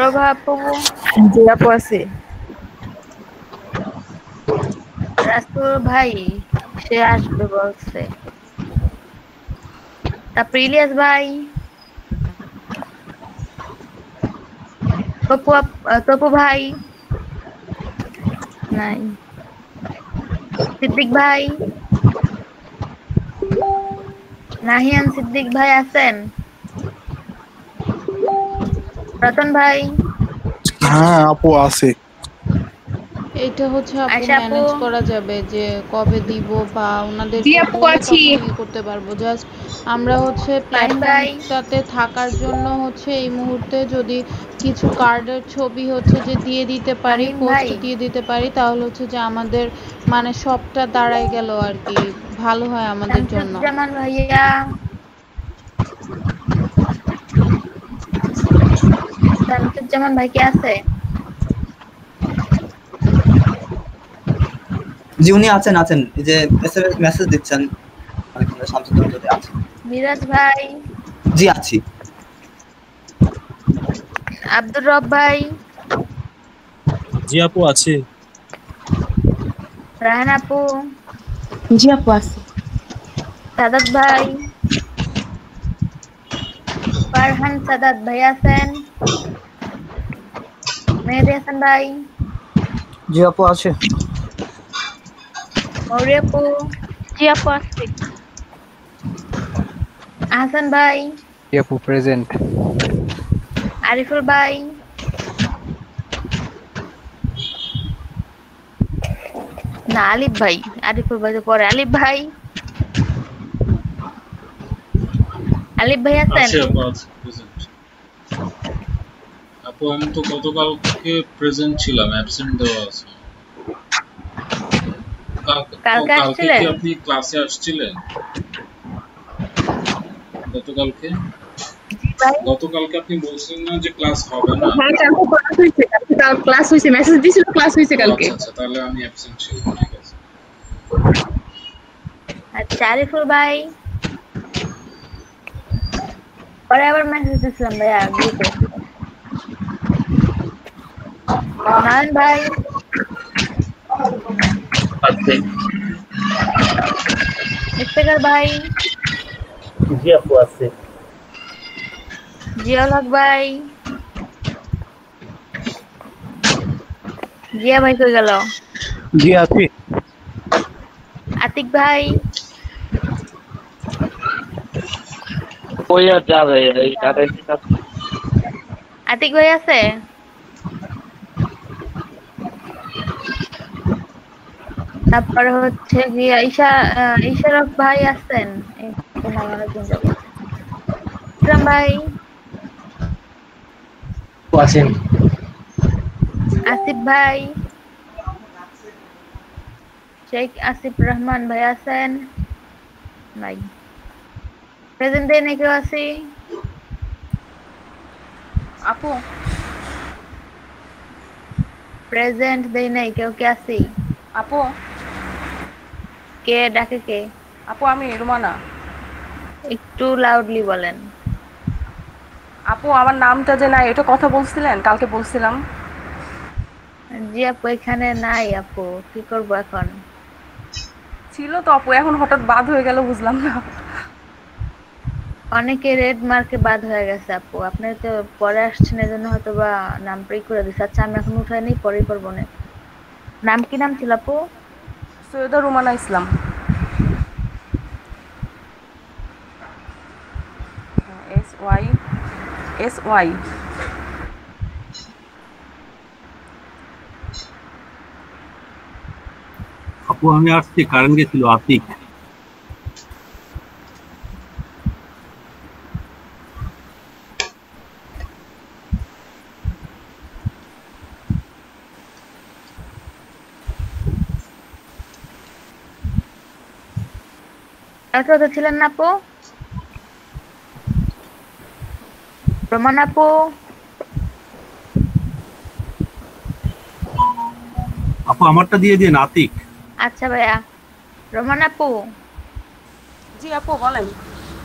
প্রভা আপু, জি আপু আছে। রাসুল ভাই সে আসবে বলছে। তারপর ইলিয়াস ভাই, তপু ভাই নাই, সিদ্দিক ভাই, নাহিয়ান সিদ্দিক ভাই আছেন, রতন ভাই, হ্যাঁ আপু আছে। এটা হচ্ছে আপু আয়শা আপু, ম্যানেজ করা যাবে যে কবে দিব বা জি ওনাদেরকে আপু বলে আছি। তখন ই করতে পারবো। জাস্ট আমরা হচ্ছে ফাহিম ভাই, প্ল্যাটফর্মটাতে থাকার জন্য হচ্ছে এই মুহূর্তে যদি কিছু কার্ডের ছবি হচ্ছে যে দিয়ে দিতে পারি, ফাহিম পোস্ট ভাই, দিয়ে দিতে পারি, তাহলে হচ্ছে যে আমাদের মানে সবটা দাঁড়াই গেল আর কি, ভালো হয় আমাদের জন্য। শামসুজ্জামান ভাইয়া, শামসুজ্জামান ভাই কি আছে? জি উনি আছেন আছেন, এই যে এসএমএস মেসেজ দিচ্ছেন মানে শামসুদ্দিন যদি আছে। মিরাজ ভাই, জি আছি। আব্দুর রব ভাই, জি আপু আছে। রাহান আপু, জি আপু আছে। সাদাত ভাই, ফারহান সাদাত ভাই আছেন, মেহেদি হাসান ভাই, জি আপু আছে। মৌরি আপু, জি আপু আছে। আহসান ভাই, জি আপু প্রেজেন্ট। আরিফুল ভাই, না আলিফ ভাই, আরিফুল ভাই তো পরে, আলিফ ভাই, আলিফ ভাই আছেন? আছে আপু আছে প্রেজেন্ট। আপু আমি তো গতকালকে প্রেজেন্ট ছিলাম, অ্যাবসেন্ট দেওয়া আছে। কালকে কালকে আসছিলেন? কি আপনি ক্লাসে আসছিলেন? গতকালকে ভাই গতকালকে আপনি বলছিলেন না যে ক্লাস হবে না? হ্যাঁ কালকে ক্লাস হয়েছে, কালকে ক্লাস হয়েছে, মেসেজ দিছিল ক্লাস হয়েছে কালকে। আচ্ছা আচ্ছা, তাহলে আমি অ্যাবসেন্ট ছিলাম, ঠিক আছে। আচ্ছা আরিফুল ভাই, পরে আবার মেসেজ দিছিলাম ভাইয়া গ্রুপে। নয়ন ভাই, আছে। ইফতেখার ভাই, জি আপু আছে। জিয়াউল হক ভাই, জিয়া ভাই কই গেল? জি আছি। আতিক ভাই, কই আর যাবে এই কারেন্টের কাছে। আতিক ভাই আছে? তারপরে হচ্ছে গিয়া ইশারক ভাই আছেন? ইসলাম ভাই, আছেন। আসিফ ভাই, শেখ আসিফ রহমান ভাই আছেন? নাই। প্রেজেন্ট ডে নাকি আছি? আপু প্রেজেন্ট দেই নাই, কেউ কি আছি? আপু কে ডাকে কে? আপু আমি রুমানা। একটু লাউডলি বলেন। আপু আমার নামটা যে নাই এটা কথা বলছিলেন, কালকে বলছিলাম। জি আপু এখানে নাই আপু, কি করবো এখন? ছিল তো আপু, এখন হঠাৎ বাদ হয়ে গেল বুঝলাম না। অনেকে রেড মার্কে বাদ হয়ে গেছে আপু, আপনি তো পরে আসছেন এজন্য হয়তো বা নাম প্রে করে দিচ্ছে। আচ্ছা আমি এখন উঠাই নেই, পরেই করবো না। নাম কি নাম ছিল আপু? সৈয়দা রুমানা ইসলাম। SY আপু আমি আসছি, কারেন্ট গেছিল। আতিক কালকে তো ছিলেন না আপু? রোমান আপু, আপু আমারটা দিয়ে দিন। আতিক। আচ্ছা ভাইয়া। রোমান আপু, জি আপু বলেন।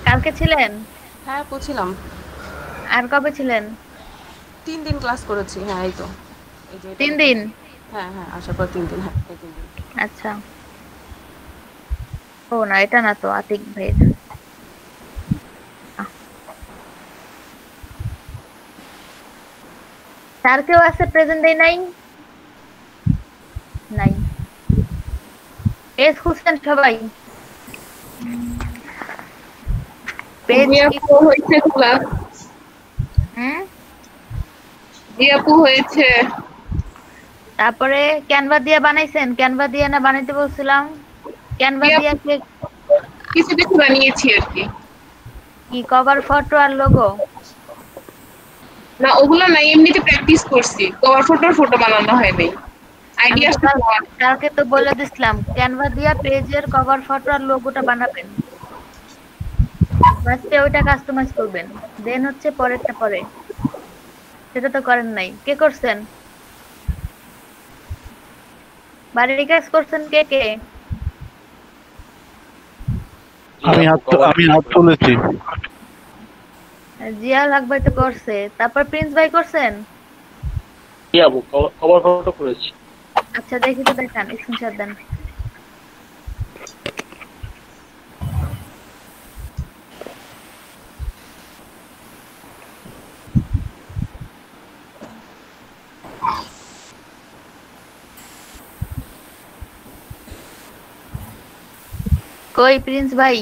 কালকে ছিলেন? হ্যাঁ আপু ছিলাম। আর কবে ছিলেন? 3 দিন ক্লাস করেছি। হ্যাঁ এই তো এই যে 3 দিন? হ্যাঁ হ্যাঁ আসার পর 3 দিন। হ্যাঁ এই 3 দিন। আচ্ছা। ও না, এটা না তো আতিক ভাইয়ের। স্যার কেউ আছে প্রেজেন্ট দেই নাই? নাই। পেজ খুঁজছেন সবাই? পেজ আপু হয়েছে ক্লাস। আপু হয়েছে। তারপরে ক্যানভা দিয়ে বানাইছেন? ক্যানভা দিয়ে না বানাইতে বলছিলাম? ক্যানভা দিয়ে কিছু কিছু বানিয়েছি আর কি। কি কভার ফটো আর লোগো? না ওগুলো না, এমনিতে প্র্যাকটিস করছি, কভার ফটো বানানো হয়নি। আইডিয়া কালকে তো বলে দিছিলাম ক্যানভা দিয়া পেজের কভার ফটো আর লোগোটা বানাবেন, ফার্স্টে ওইটা কাস্টমাইজ করবেন, দেন হচ্ছে পরেরটা পরে। সেটা তো করেন নাই। কে করছেন? বাড়ির কাজ করছেন কে কে? আমি হাত তুলেছি। জিয়াউল হক ভাই তো করছে। তারপর প্রিন্স ভাই করছেন? জি আপু কভার ফটো করেছি। আচ্ছা দেখি তো, দেখান, স্ক্রিনশট দেন। কই প্রিন্স ভাই?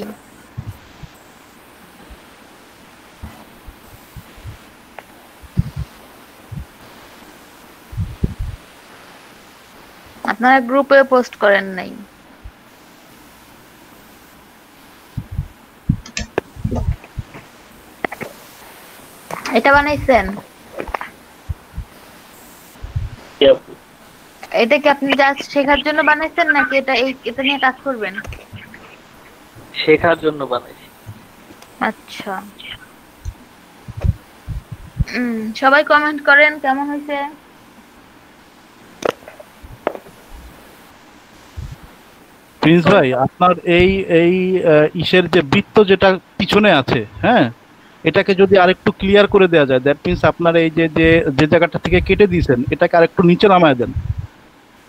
আপনারা গ্রুপে পোস্ট করেন নাই। এটা বানাইছেন? এটা কি আপনি জাস্ট শেখার জন্য বানাইছেন নাকি এটা নিয়ে কাজ করবেন? শেখার জন্য বানাইছি। আচ্ছা। সবাই কমেন্ট করেন কেমন হয়েছে। প্রিন্স ভাই, আপনার এই ইসের যে বৃত্ত যেটা পিছনে আছে, হ্যাঁ, এটাকে যদি আরেকটু ক্লিয়ার করে দেওয়া যায়, দ্যাট মিন্স আপনার এই যে যে জায়গাটা থেকে কেটে দিয়েছেন এটাকে আরেকটু নিচে নামায় দেন,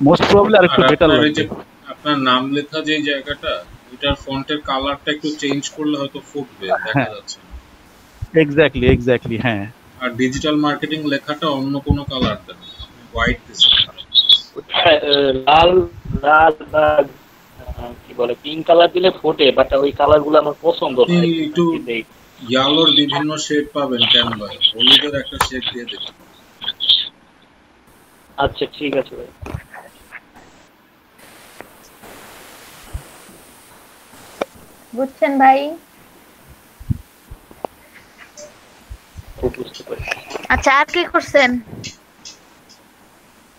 মোস্ট প্রবাবলি আরেকটু বেটার লাগবে। আপনার নাম লেখা যে জায়গাটা, ওটার ফন্টের কালারটা একটু চেঞ্জ করলে হয়তো ফুটবে, দেখা যাচ্ছে। এক্স্যাক্টলি হ্যাঁ। আর ডিজিটাল মার্কেটিং লেখাটা অন্য কোনো কালার দেন, আপনি হোয়াইট দিছেন। লাল লাল বা কি বলে পিঙ্ক কালার দিলে ফোটে, বাট ওই কালারগুলো আমার পছন্দ না। একটু ইয়ালোর বিভিন্ন শেড পাবেন ক্যানভায়, হলুদের একটা শেড দিয়ে দেখুন। আচ্ছা ঠিক আছে ভাই। বুঝছেন ভাই? বুঝতে পারি। আচ্ছা আর কি করছেন?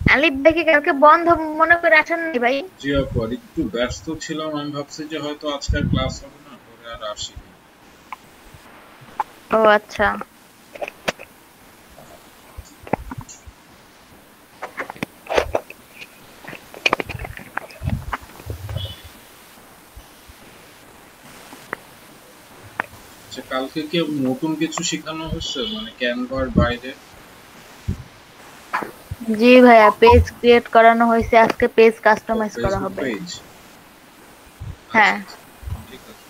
আলিফ দেখি কালকে বন্ধ মনে করে আসেন নাই ভাই? জি আপু, একটু ব্যস্ত ছিলাম, আমি ভাবছি যে হয়তো আজকে ক্লাস হবে না, পরে আর আসিনি। ও আচ্ছা। কালকে কি নতুন কিছু শেখানো হচ্ছে মানে ক্যানভার বাইরে? জি ভাইয়া, পেজ ক্রিয়েট করানো হয়েছে, আজকে পেজ কাস্টমাইজ করা হবে। হ্যাঁ ঠিক আছে।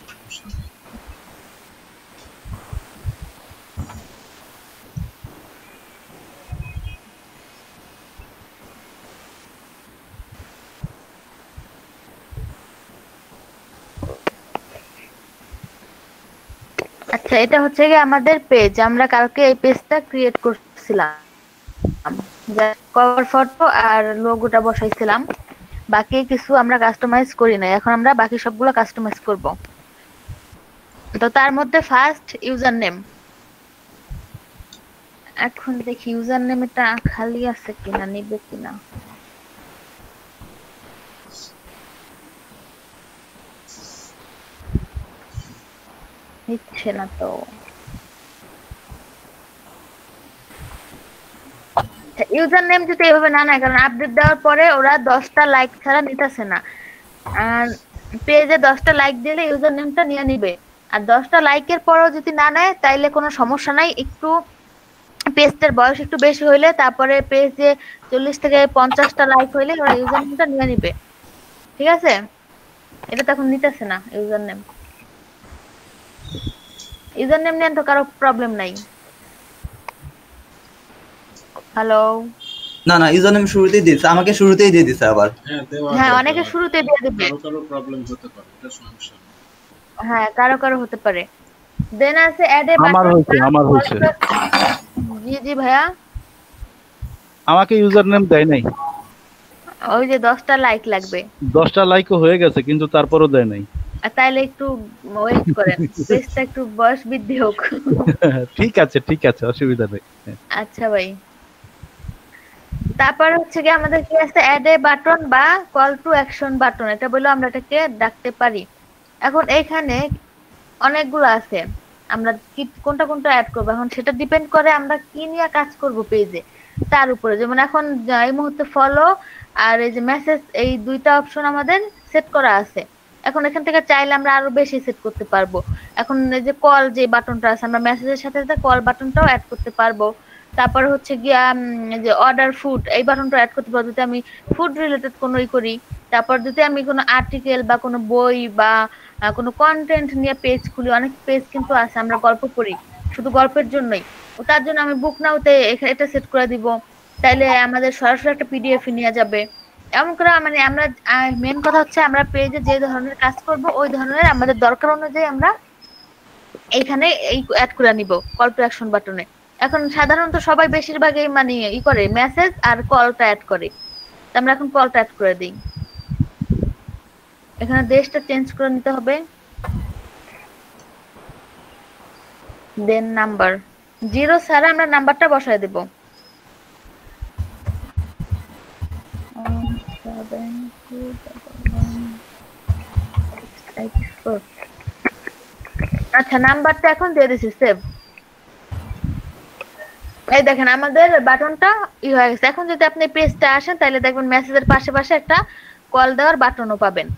আচ্ছা, এটা হচ্ছে কি আমাদের পেজ, আমরা কালকে এই পেজটা ক্রিয়েট করছিলাম, কভার ফটো আর লোগোটা বসাইছিলাম, বাকি কিছু আমরা কাস্টমাইজ করি না। এখন আমরা বাকি সবগুলো কাস্টমাইজ করব। তো তার মধ্যে ফার্স্ট ইউজার নেম। এখন দেখি ইউজার নেম এটা খালি আছে কিনা, নিবে কিনা। নিচ্ছে না তো। ইউজার নেম যদি এইভাবে না নেয়, কারণ আপডেট দেওয়ার পরে ওরা 10টা লাইক ছাড়া নিতেছে না। আর পেজে 10টা লাইক দিলে ইউজার নেমটা নিয়ে নিবে, আর 10টা লাইকের পরেও যদি না নেয় তাইলে কোনো সমস্যা নাই, একটু পেজটার বয়স একটু বেশি হইলে তারপরে পেজে 40 থেকে 50টা লাইক হইলে ওরা ইউজার নেমটা নিয়ে নিবে। ঠিক আছে, এটা তখন নিতেছে না ইউজার নেম। ইউজার নেম নিয়ে তো কারো প্রবলেম নাই। হ্যালো, না না, ইউজার নেম শুরুতেই দিয়েছে, আমাকে শুরুতেই দিয়ে দিছে আবার। হ্যাঁ অনেকে শুরুতে দিয়ে দিবে, কারো প্রবলেম হতে পারে, এটা সমস্যা না। হ্যাঁ কারো কারো হতে পারে। দেন আছে অ্যাড এ আমার হয়েছে। জি জি ভাইয়া, আমাকে ইউজার নেম দেয় নাই। ওই যে 10টা লাইক লাগবে। 10টা লাইকও হয়ে গেছে কিন্তু তারপরও দেয় নাই। তাইলে একটু ওয়েট করেন, পেজটা একটু বয়স বৃদ্ধি হোক। ঠিক আছে, অসুবিধা নেই। আচ্ছা ভাই, তারপর হচ্ছে কি আমাদের কি আছে অ্যাড এ বাটন বা কল টু অ্যাকশন বাটন, এটা বলে আমরা এটাকে ডাকতে পারি। এখন এইখানে অনেকগুলো আছে, আমরা কি কোনটা কোনটা অ্যাড করব এখন সেটা ডিপেন্ড করে আমরা কি নিয়ে কাজ করব পেজে তার উপরে। যেমন এখন এই মুহূর্তে ফলো আর এই যে মেসেজ, এই দুইটা অপশন আমাদের সেট করা আছে। এখন এখান থেকে চাইলে আমরা আরো বেশি সেট করতে পারবো। এখন এই যে কল যে বাটনটা আছে, আমরা মেসেজের সাথে সাথে কল বাটনটাও অ্যাড করতে পারবো। তারপর হচ্ছে গিয়া যে অর্ডার ফুড, এই বাটনটা অ্যাড করতে পারবো যদি আমি ফুড রিলেটেড কোনো করি। তারপর যদি আমি কোনো আর্টিকেল বা কোনো বই বা কোনো কন্টেন্ট নিয়ে পেজ খুলি, অনেক পেজ কিন্তু আছে আমরা গল্প পড়ি শুধু গল্পের জন্যই, ও তার জন্য আমি বুক নাওতে এটা সেট করে দিব, তাইলে আমাদের সরাসরি একটা পিডিএফ নিয়ে যাবে। এমন করে মানে আমরা মেন কথা হচ্ছে আমরা পেজে যে ধরনের কাজ করব ওই ধরনের আমাদের দরকার অনুযায়ী আমরা এইখানে এই অ্যাড করে নিব কল টু অ্যাকশন বাটনে। এখন সাধারণত সবাই বেশিরভাগই মানে করে মেসেজ আর কলটা অ্যাড করে, তো আমরা এখন কলটা অ্যাড করে দিই। এখানে দেশটা চেঞ্জ করে নিতে হবে, দেন নাম্বার 0 ছাড়া আমরা নাম্বারটা বসায় দেব। আচ্ছা নাম্বারটা এখন দিয়ে দিছি সেভ। এই দেখেন আমাদের বাটনটা হয়ে গেছে। এখন যদি আপনি পেজটা আসেন তাহলে দেখবেন মেসেজের পাশে পাশে একটা কল দেওয়ার বাটনও পাবেন।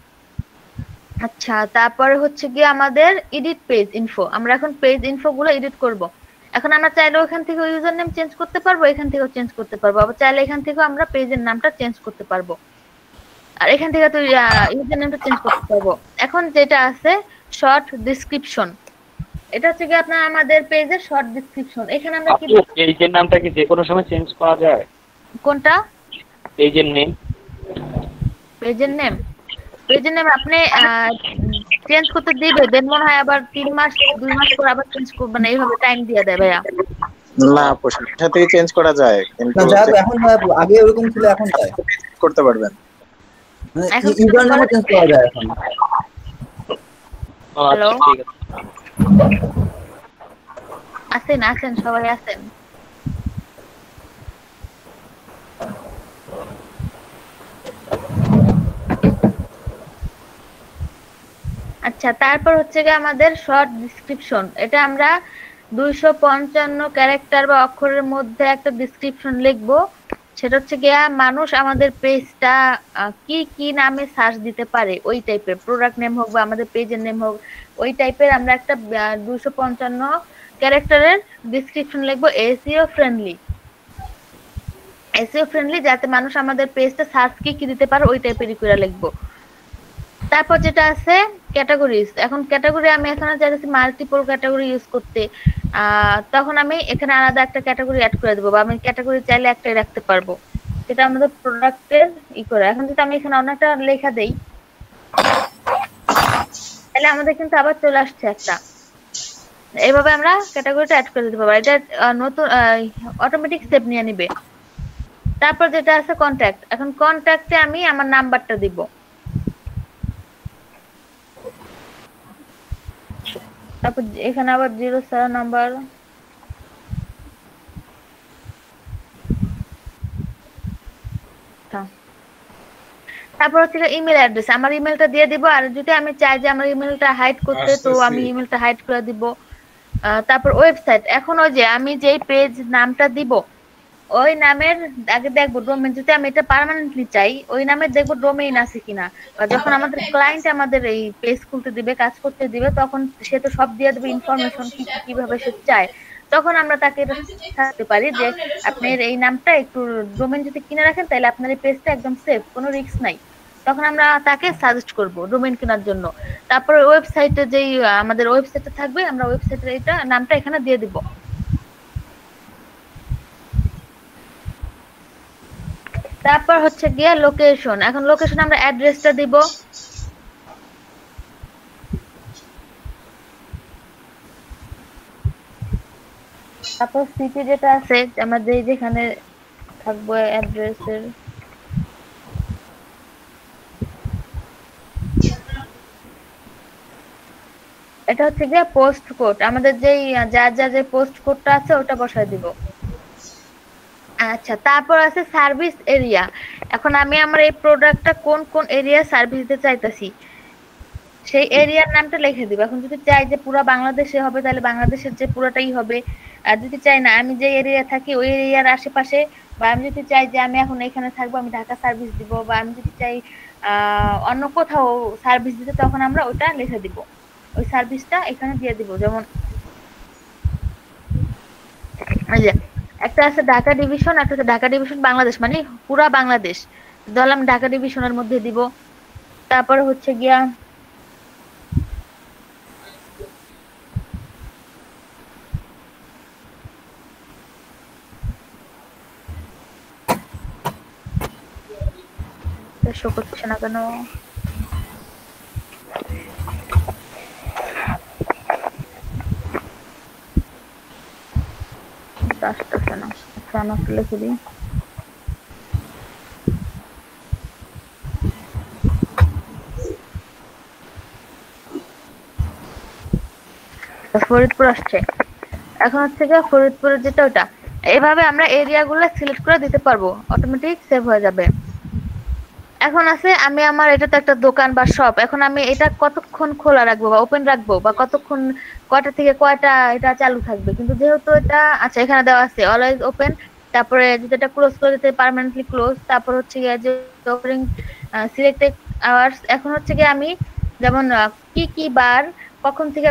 আচ্ছা তারপরে হচ্ছে গিয়ে আমাদের এডিট পেজ ইনফো, আমরা এখন পেজ ইনফো গুলো এডিট করব। এখন আমরা চাইলে ওখান থেকে ইউজার নেম চেঞ্জ করতে পারবো, এখান থেকেও চেঞ্জ করতে পারবো, আবার চাইলে এখান থেকেও আমরা পেজের নামটা চেঞ্জ করতে পারবো, আর এখান থেকে তো ইউজার নেমটা চেঞ্জ করতে পারবো। এখন যেটা আছে শর্ট ডেসক্রিপশন, এটা হচ্ছে কি আপনার আমাদের পেজের শর্ট ডেসক্রিপশন। এখানে আমরা কি পেজের নামটা কি যে কোনো সময় চেঞ্জ করা যায়? কোনটা? পেজের নেম। পেজের নেম আপনি চেঞ্জ করতে দিবে, দেন মনে হয় আবার 3 মাস 2 মাস পর আবার চেঞ্জ করবেন, এইভাবে টাইম দিয়ে দেয় ভাইয়া। না আপু, সেটা থেকে চেঞ্জ করা যায়, কিন্তু না যা এখন আগে এরকম ছিল, এখন যায় করতে পারবেন, মানে ইউজার নেম চেঞ্জ করা যায় এখন। হ্যালো, আছেন সবাই আছেন? আচ্ছা তারপর হচ্ছে গিয়ে আমাদের শর্ট ডেসক্রিপশন, এটা আমরা 255 ক্যারেক্টার বা অক্ষরের মধ্যে একটা ডেসক্রিপশন লিখবো। সেটা হচ্ছে গিয়া মানুষ আমাদের পেজটা কি কি নামে সার্চ দিতে পারে ওই টাইপের, প্রোডাক্ট নেম হোক বা আমাদের পেজের নেম হোক, ওই টাইপের আমরা একটা 255 ক্যারেক্টারের ডেসক্রিপশন লিখবো। এসইও ফ্রেন্ডলি যাতে মানুষ আমাদের পেজটা সার্চ কি দিতে পারে ওই টাইপেরই করে লিখবো। তারপর যেটা আছে ক্যাটাগরিজ, এখন ক্যাটাগরি আমি এখানে চাইছি মাল্টিপল ক্যাটাগরি ইউজ করতে, তখন আমি এখানে আলাদা একটা ক্যাটাগরি অ্যাড করে দেবো, বা আমি ক্যাটাগরি চাইলে একটাই রাখতে পারবো, যেটা আমাদের প্রোডাক্টের করে। এখন যদি আমি এখানে অনেকটা লেখা দেই তাহলে আমাদের কিন্তু আবার চলে আসছে একটা, এইভাবে আমরা ক্যাটাগরিটা অ্যাড করে দিতে পারবো। এটা নতুন অটোমেটিক স্টেপ নিয়ে নিবে। তারপর যেটা আছে কন্ট্যাক্ট, এখন কন্ট্যাক্টে আমি আমার নাম্বারটা দিব। তারপর এখানে আবার 0 নাম্বার, তারপর হচ্ছে ইমেল অ্যাড্রেস, আমার ইমেলটা দিয়ে দিব। আর যদি আমি চাই যে আমার ইমেলটা হাইড করতে, তো আমি ইমেলটা হাইড করে দিব। তারপর ওয়েবসাইট, এখন ওই যে আমি যেই পেজ নামটা দিব ওই নামের আগে দেখবো ডোমেইন, যদি আমি এটা পার্মানেন্টলি চাই ওই নামের দেখবো ডোমেইন আছে কিনা। যখন আমাদের ক্লায়েন্ট আমাদের এই পেজ খুলতে দিবে, কাজ করতে দিবে, তখন সে তো সব দিয়ে দেবে ইনফরমেশন কিভাবে সে চায়। তখন আমরা তাকে এটা থাকতে পারি যে আপনার এই নামটা একটু ডোমেইন যদি কিনে রাখেন তাহলে আপনার এই পেজটা একদম সেফ, কোনো রিস্ক নাই। তখন আমরা তাকে সাজেস্ট করব ডোমেইন কেনার জন্য। তারপরে ওয়েবসাইটে যেই আমাদের ওয়েবসাইটে থাকবে আমরা ওয়েবসাইটের এটা নামটা এখানে দিয়ে দিব। তারপর হচ্ছে গিয়ে লোকেশন। এখন লোকেশন আমরা অ্যাড্রেসটা দিব। তারপর সিটি যেটা আছে আমরা যেখানে থাকবো অ্যাড্রেসের এটা হচ্ছে গিয়ে পোস্ট কোড, আমাদের যেই যে পোস্ট কোডটা আছে ওটা বসায় দিব। আচ্ছা, তারপর আছে সার্ভিস এরিয়া। এখন আমি আমার এই প্রোডাক্টটা কোন কোন এরিয়া সার্ভিস দিতে চাইতেছি সেই এরিয়ার নামটা লিখে দিব। এখন যদি চাই যে পুরো বাংলাদেশে হবে তাহলে বাংলাদেশের যে পুরোটাই হবে, আর যদি চাই না আমি যে এরিয়া থাকি ওই এরিয়ার আশেপাশে, বা আমি যদি চাই যে আমি এখন এখানে থাকবো আমি ঢাকা সার্ভিস দিব, বা আমি যদি চাই অন্য কোথাও সার্ভিস দিতে তখন আমরা ওটা লিখে দিব, ওই সার্ভিসটা এখানে দিয়ে দিব। যেমন এই যে একটা আছে ঢাকা ডিভিশন, একটা আছে ঢাকা ডিভিশন বাংলাদেশ, মানে পুরা বাংলাদেশ, ধরলাম ঢাকা ডিভিশনের মধ্যে দিব। তারপর হচ্ছে গিয়া শো করছে না কেন, আসতেছে না, আমাকে লিখে দিই। ফরিদপুর আসছে। এখন হচ্ছে গিয়ে ফরিদপুরের যেটা ওটা এইভাবে আমরা এরিয়া গুলো সিলেক্ট করে দিতে পারবো, অটোমেটিক সেভ হয়ে যাবে। এখন আছে আমি আমার এটা তো একটা দোকান বা শপ, এখন আমি এটা কতক্ষণ খোলা রাখবো বা ওপেন রাখবো, বা কতক্ষণ কয়টা থেকে কয়টা এটা চালু থাকবে। কিন্তু যেহেতু এটা আচ্ছা এখানে দেওয়া আছে অলওয়েজ ওপেন, তারপরে যদি এটা ক্লোজ করে দিতে পার্মানেন্টলি ক্লোজ, তারপর হচ্ছে গিয়ে যে অফারিং সিলেক্টেড আওয়ার্স। এখন হচ্ছে গিয়ে আমি যেমন কি বার কখন থেকে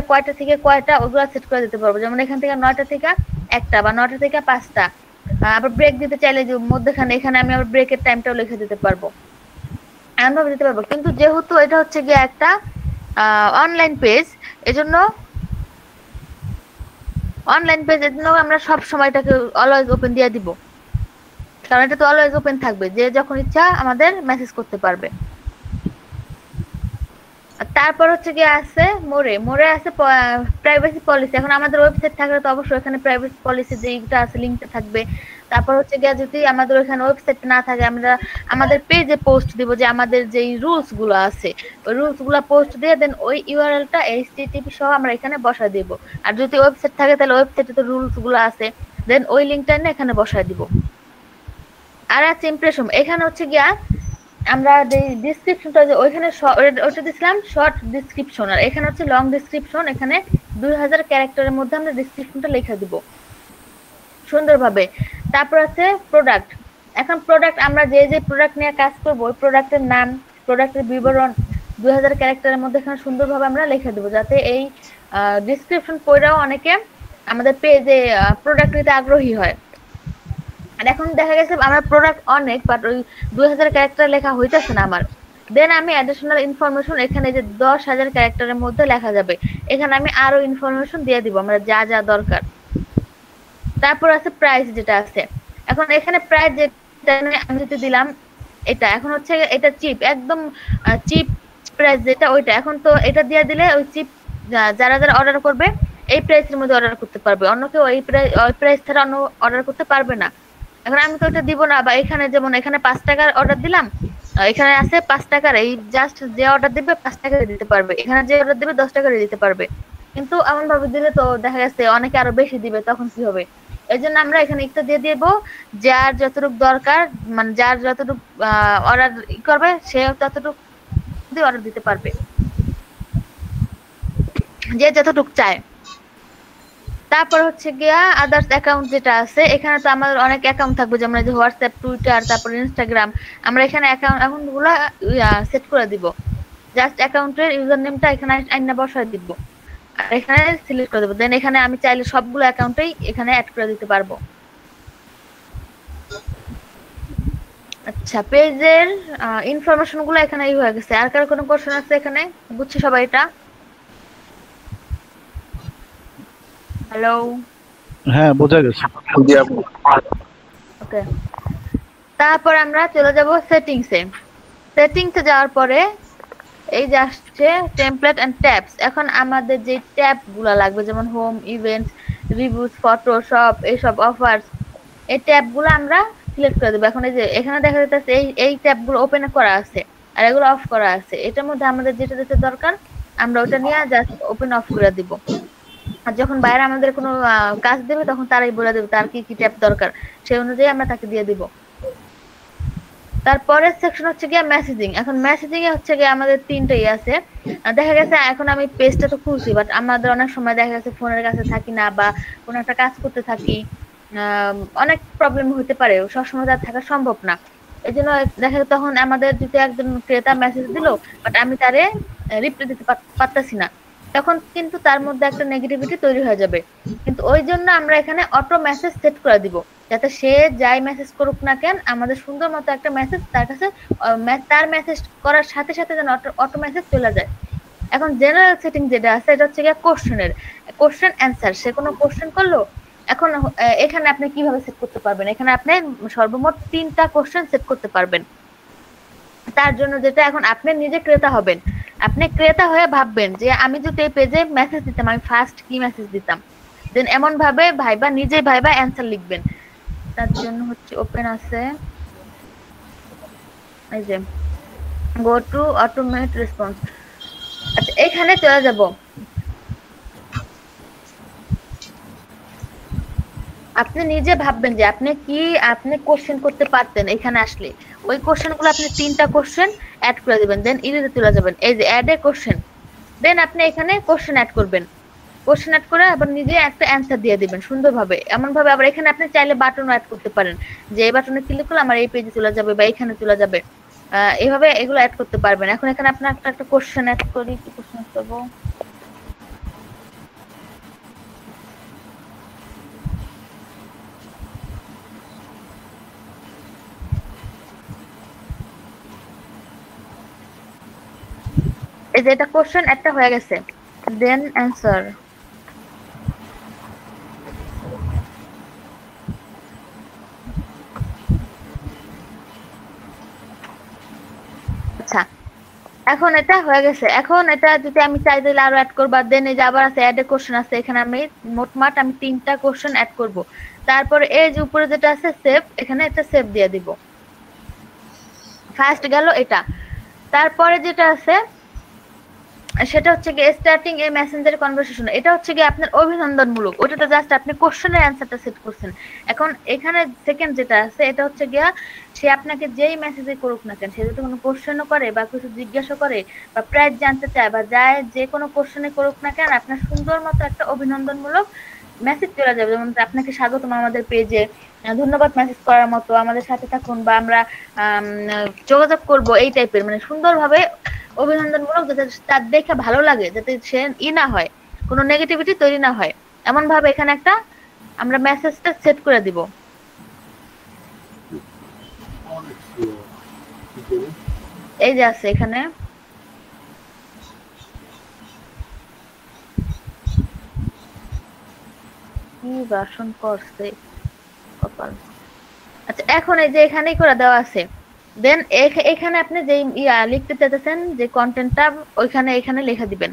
কয়টা ওগুলো সেট করে দিতে পারবো। যেমন এখান থেকে 9টা থেকে 1টা বা 9টা থেকে 5টা। আবার ব্রেক দিতে চাইলে যে মধ্যখানে এখানে আমি আবার ব্রেকের টাইমটাও লিখে দিতে পারবো, এমনভাবে দিতে পারবো। কিন্তু যেহেতু এটা হচ্ছে গিয়ে একটা অনলাইন পেজ, এজন্য আমরা সব সময়টাকে অলওয়েজ ওপেন দিয়ে দিব, কারণ এটা তো অলওয়েজ ওপেন থাকবে, যে যখন ইচ্ছা আমাদের মেসেজ করতে পারবে। তারপর হচ্ছে গিয়ে আছে মোরে আছে প্রাইভেসি পলিসি। এখন আমাদের ওয়েবসাইট থাকলে তো অবশ্যই এখানে প্রাইভেসি পলিসি যেটা আছে লিংকটা থাকবে। তারপর হচ্ছে গিয়ে যদি আমাদের ওখানে ওয়েবসাইট না থাকে আমরা আমাদের পেজে পোস্ট দিব যে আমাদের যেই রুলস গুলো আছে ওই রুলস গুলো পোস্ট দিয়ে দেন ওই ইউআরএলটা HTTP সহ আমরা এখানে বসায় দিব। আর যদি ওয়েবসাইট থাকে তাহলে ওয়েবসাইটে তো রুলস গুলো আছে, দেন ওই লিংকটা নিয়ে এখানে বসায় দিব। আর আছে ইমপ্রেশন। এখানে হচ্ছে গিয়া আমরা যে ডেসক্রিপশনটা যে ওইখানে ওটা দিছিলাম শর্ট ডেসক্রিপশন, আর এখানে হচ্ছে লং ডেসক্রিপশন। এখানে 2000 ক্যারেক্টারের মধ্যে আমরা ডেসক্রিপশনটা লিখে দিব সুন্দরভাবে। তারপর আছে প্রোডাক্ট। এখন প্রোডাক্ট আমরা যে প্রোডাক্ট নিয়ে কাজ করব ওই প্রোডাক্টের নাম, প্রোডাক্টের বিবরণ 2000 ক্যারেক্টারের মধ্যে এখানে সুন্দরভাবে আমরা লিখে দেব, যাতে এই ডেসক্রিপশন পড়াও অনেকে আমাদের পেজে প্রোডাক্ট নিতে আগ্রহী হয়। আর এখন দেখা গেছে আমার প্রোডাক্ট অনেক, বাট ওই 2000 ক্যারেক্টার লেখা হইতেছে না আমার। দেন আমি অ্যাডিশনাল ইনফরমেশন এখানে যে 10,000 ক্যারেক্টারের মধ্যে লেখা যাবে, এখানে আমি আরো ইনফরমেশন দিয়ে দিব আমরা যা যা দরকার। তারপর আছে প্রাইস যেটা আছে। এখন এখানে প্রাইস যেটা আমি যদি দিলাম এটা, এখন হচ্ছে এটা চিপ, একদম চিপ প্রাইস যেটা ওইটা। এখন তো এটা দিয়ে দিলে ওই চিপ যারা অর্ডার করবে এই প্রাইসের মধ্যে অর্ডার করতে পারবে, অন্য কেউ ওই প্রাইস ছাড়া অন্য অর্ডার করতে পারবে না। এখন আমি তো এটা দিব না, বা এখানে যেমন এখানে 5 টাকার অর্ডার দিলাম, এখানে আছে 5 টাকার, এই জাস্ট যে অর্ডার দিবে 5 টাকায় দিতে পারবে, এখানে যে অর্ডার দিবে 10 টাকায় দিতে পারবে। কিন্তু এমন ভাবে দিলে তো দেখা গেছে অনেকে আরো বেশি দিবে, তখন কি হবে? এই জন্য আমরা এখানে একটা দিয়ে দিব, যার যতটুকু দরকার, মানে যার যতটুকু অর্ডার করবে সে ততটুকু দিয়ে অর্ডার দিতে পারবে, যে যতটুকু চায়। তারপর হচ্ছে গিয়া আদার্স অ্যাকাউন্ট যেটা আছে, এখানে তো আমাদের অনেক অ্যাকাউন্ট থাকবে, যেমন যে হোয়াটসঅ্যাপ, টুইটার, তারপর ইনস্টাগ্রাম। আমরা এখানে অ্যাকাউন্ট গুলো সেট করে দিব, জাস্ট অ্যাকাউন্টের ইউজার নেমটা এখানে আইনা বসায় দিব। আর এখানে সিলেক্ট করে দেবো। দেন এখানে আমি চাইলে সবগুলো অ্যাকাউন্টেই এখানে অ্যাড করে দিতে পারবো। আচ্ছা, পেজের ইনফরমেশন গুলো এখানে হয়ে গেছে। আর কারো কোনো কোশ্চেন আছে এখানে? বুঝছি সবাই এটা? হ্যালো, হ্যাঁ বোঝা গেছে। ওকে। তারপর আমরা চলে যাব সেটিংসে। সেটিংসে যাওয়ার পরে এই যে আসছে টেমপ্লেট এন্ড ট্যাবস। এখন আমাদের যে ট্যাব গুলো লাগবে যেমন home, events, reviews, photo, shop, এইসব অফার্স, এই ট্যাব গুলো আমরা সিলেক্ট করে দেবো। এখন এই যে এখানে দেখা যাচ্ছে এই ট্যাব গুলো ওপেন করা আছে আর এগুলো অফ করা আছে। এটার মধ্যে আমাদের যেটা যেটা দরকার আমরা ওটা নিয়ে জাস্ট ওপেন অফ করে দিব। আর যখন বাইরে আমাদের কোনো কাজ দেবে তখন তারাই বলে দেবে তার কি কি ট্যাব দরকার, সেই অনুযায়ী আমরা তাকে দিয়ে দিব। তারপরের সেকশন হচ্ছে গিয়ে মেসেজিং। এখন মেসেজিং এ হচ্ছে গিয়ে আমাদের তিনটেই আছে। দেখা গেছে এখন আমি পেজটা তো খুলছি, বাট আমাদের অনেক সময় দেখা গেছে ফোনের কাছে থাকি না বা কোনো একটা কাজ করতে থাকি, অনেক প্রবলেম হতে পারে, সবসময় তার থাকা সম্ভব না। এই জন্য দেখা যায় তখন আমাদের যদি একজন ক্রেতা মেসেজ দিল বাট আমি তারে রিপ্লাই দিতে পারতাছি না, তখন কিন্তু তার মধ্যে একটা নেগেটিভিটি তৈরি হয়ে যাবে। কিন্তু ওই জন্য আমরা এখানে অটো মেসেজ সেট করে দিব, যাতে সে যাই মেসেজ করুক না কেন আমাদের সুন্দর মতো একটা মেসেজ তার কাছে, তার মেসেজ করার সাথে সাথে যেন অটো মেসেজ চলে যায়। এখন জেনারেল সেটিং যেটা আছে এটা হচ্ছে গিয়ে কোশ্চেন অ্যান্সার। সে কোনো কোশ্চেন করলো, এখন এখানে আপনি কিভাবে সেট করতে পারবেন, এখানে আপনি সর্বমোট 3টা কোশ্চেন সেট করতে পারবেন। তার জন্য যেটা এখন আপনি নিজে ক্রেতা হবেন, আপনি ক্রেতা হয়ে ভাববেন যে আমি যদি এই পেজে মেসেজ দিতাম আমি ফার্স্ট কি মেসেজ দিতাম, দেন এমন ভাবে নিজেই ভাইবা অ্যান্সার লিখবেন। তার জন্য হচ্ছে ওপেন আছে, এই যে গো টু অটোমেট রেসপন্স। আচ্ছা, এখানে চলে যাব। আপনি নিজে ভাববেন যে আপনি কোশ্চেন করতে পারতেন, এখানে আসলে ওই কোশ্চেন গুলো আপনি 3টা কোশ্চেন অ্যাড করে দিবেন, দেন ইরিতে চলে যাবেন, এই যে অ্যাড এ কোশ্চেন, দেন আপনি এখানে কোশ্চেন অ্যাড করবেন। কোশ্চেন অ্যাড করে আবার নিজে একটা অ্যান্সার দিয়ে দিবেন সুন্দরভাবে। এমন ভাবে আবার এখানে আপনি চাইলে বাটনও অ্যাড করতে পারেন, যে এই বাটনে ক্লিক করলে আমার এই পেজে চলে যাবে বা এখানে চলে যাবে। এইভাবে এগুলো অ্যাড করতে পারবেন। এখন এখানে আপনার একটা কোশ্চেন অ্যাড করি, কি কোশ্চেন করব? এই যে এটা কোশ্চেন একটা হয়ে গেছে, দেন অ্যান্সার। আচ্ছা, এখন এটা হয়ে গেছে। এখন এটা যদি আমি চাই দিলে আরো অ্যাড করব, দেন এই যে আবার আছে অ্যাড এ কোশ্চেন আছে, এখানে আমি মোটমাট 3টা কোশ্চেন অ্যাড করব। তারপর এই যে উপরে যেটা আছে সেভ, এখানে একটা সেভ দিয়ে দিব। ফার্স্ট গেল এটা। তারপরে যেটা আছে সেটা হচ্ছে গিয়ে স্টার্টিং এ মেসেঞ্জার কনভারসেশন। এটা হচ্ছে গিয়ে আপনার অভিনন্দনমূলক, ওটাতে জাস্ট আপনি কোশ্চেনের অ্যান্সারটা সেট করছেন। এখন এখানে সেকেন্ড যেটা আছে এটা হচ্ছে গিয়া সে আপনাকে যেই মেসেজে করুক না কেন, সে যদি কোনো কোশ্চেনও করে বা কিছু জিজ্ঞাসা করে বা প্রাইস জানতে চায় বা যায় যে কোনো কোশ্চেনে করুক না কেন, আপনার সুন্দর মতো একটা অভিনন্দনমূলক মেসেজ চলে যাবে, যেমন আপনাকে স্বাগতম আমাদের পেজে, ধন্যবাদ মেসেজ করার মতো, আমাদের সাথে থাকুন বা আমরা যোগাযোগ করব, এই টাইপের মানে সুন্দরভাবে অভিনন্দনমূলক, যাতে তার দেখে ভালো লাগে, যাতে সে না হয়, কোনো নেগেটিভিটি তৈরি না হয়, এমন ভাবে এখানে একটা আমরা মেসেজটা সেট করে দিব। এই যে আছে এখানে কি ভাষণ করছে কপাল। আচ্ছা, এখন এই যে এখানেই করে দেওয়া আছে, দেন এখানে আপনি যে লিখতে চাইতেছেন যে কন্টেন্টটা এখানে লিখে দিবেন।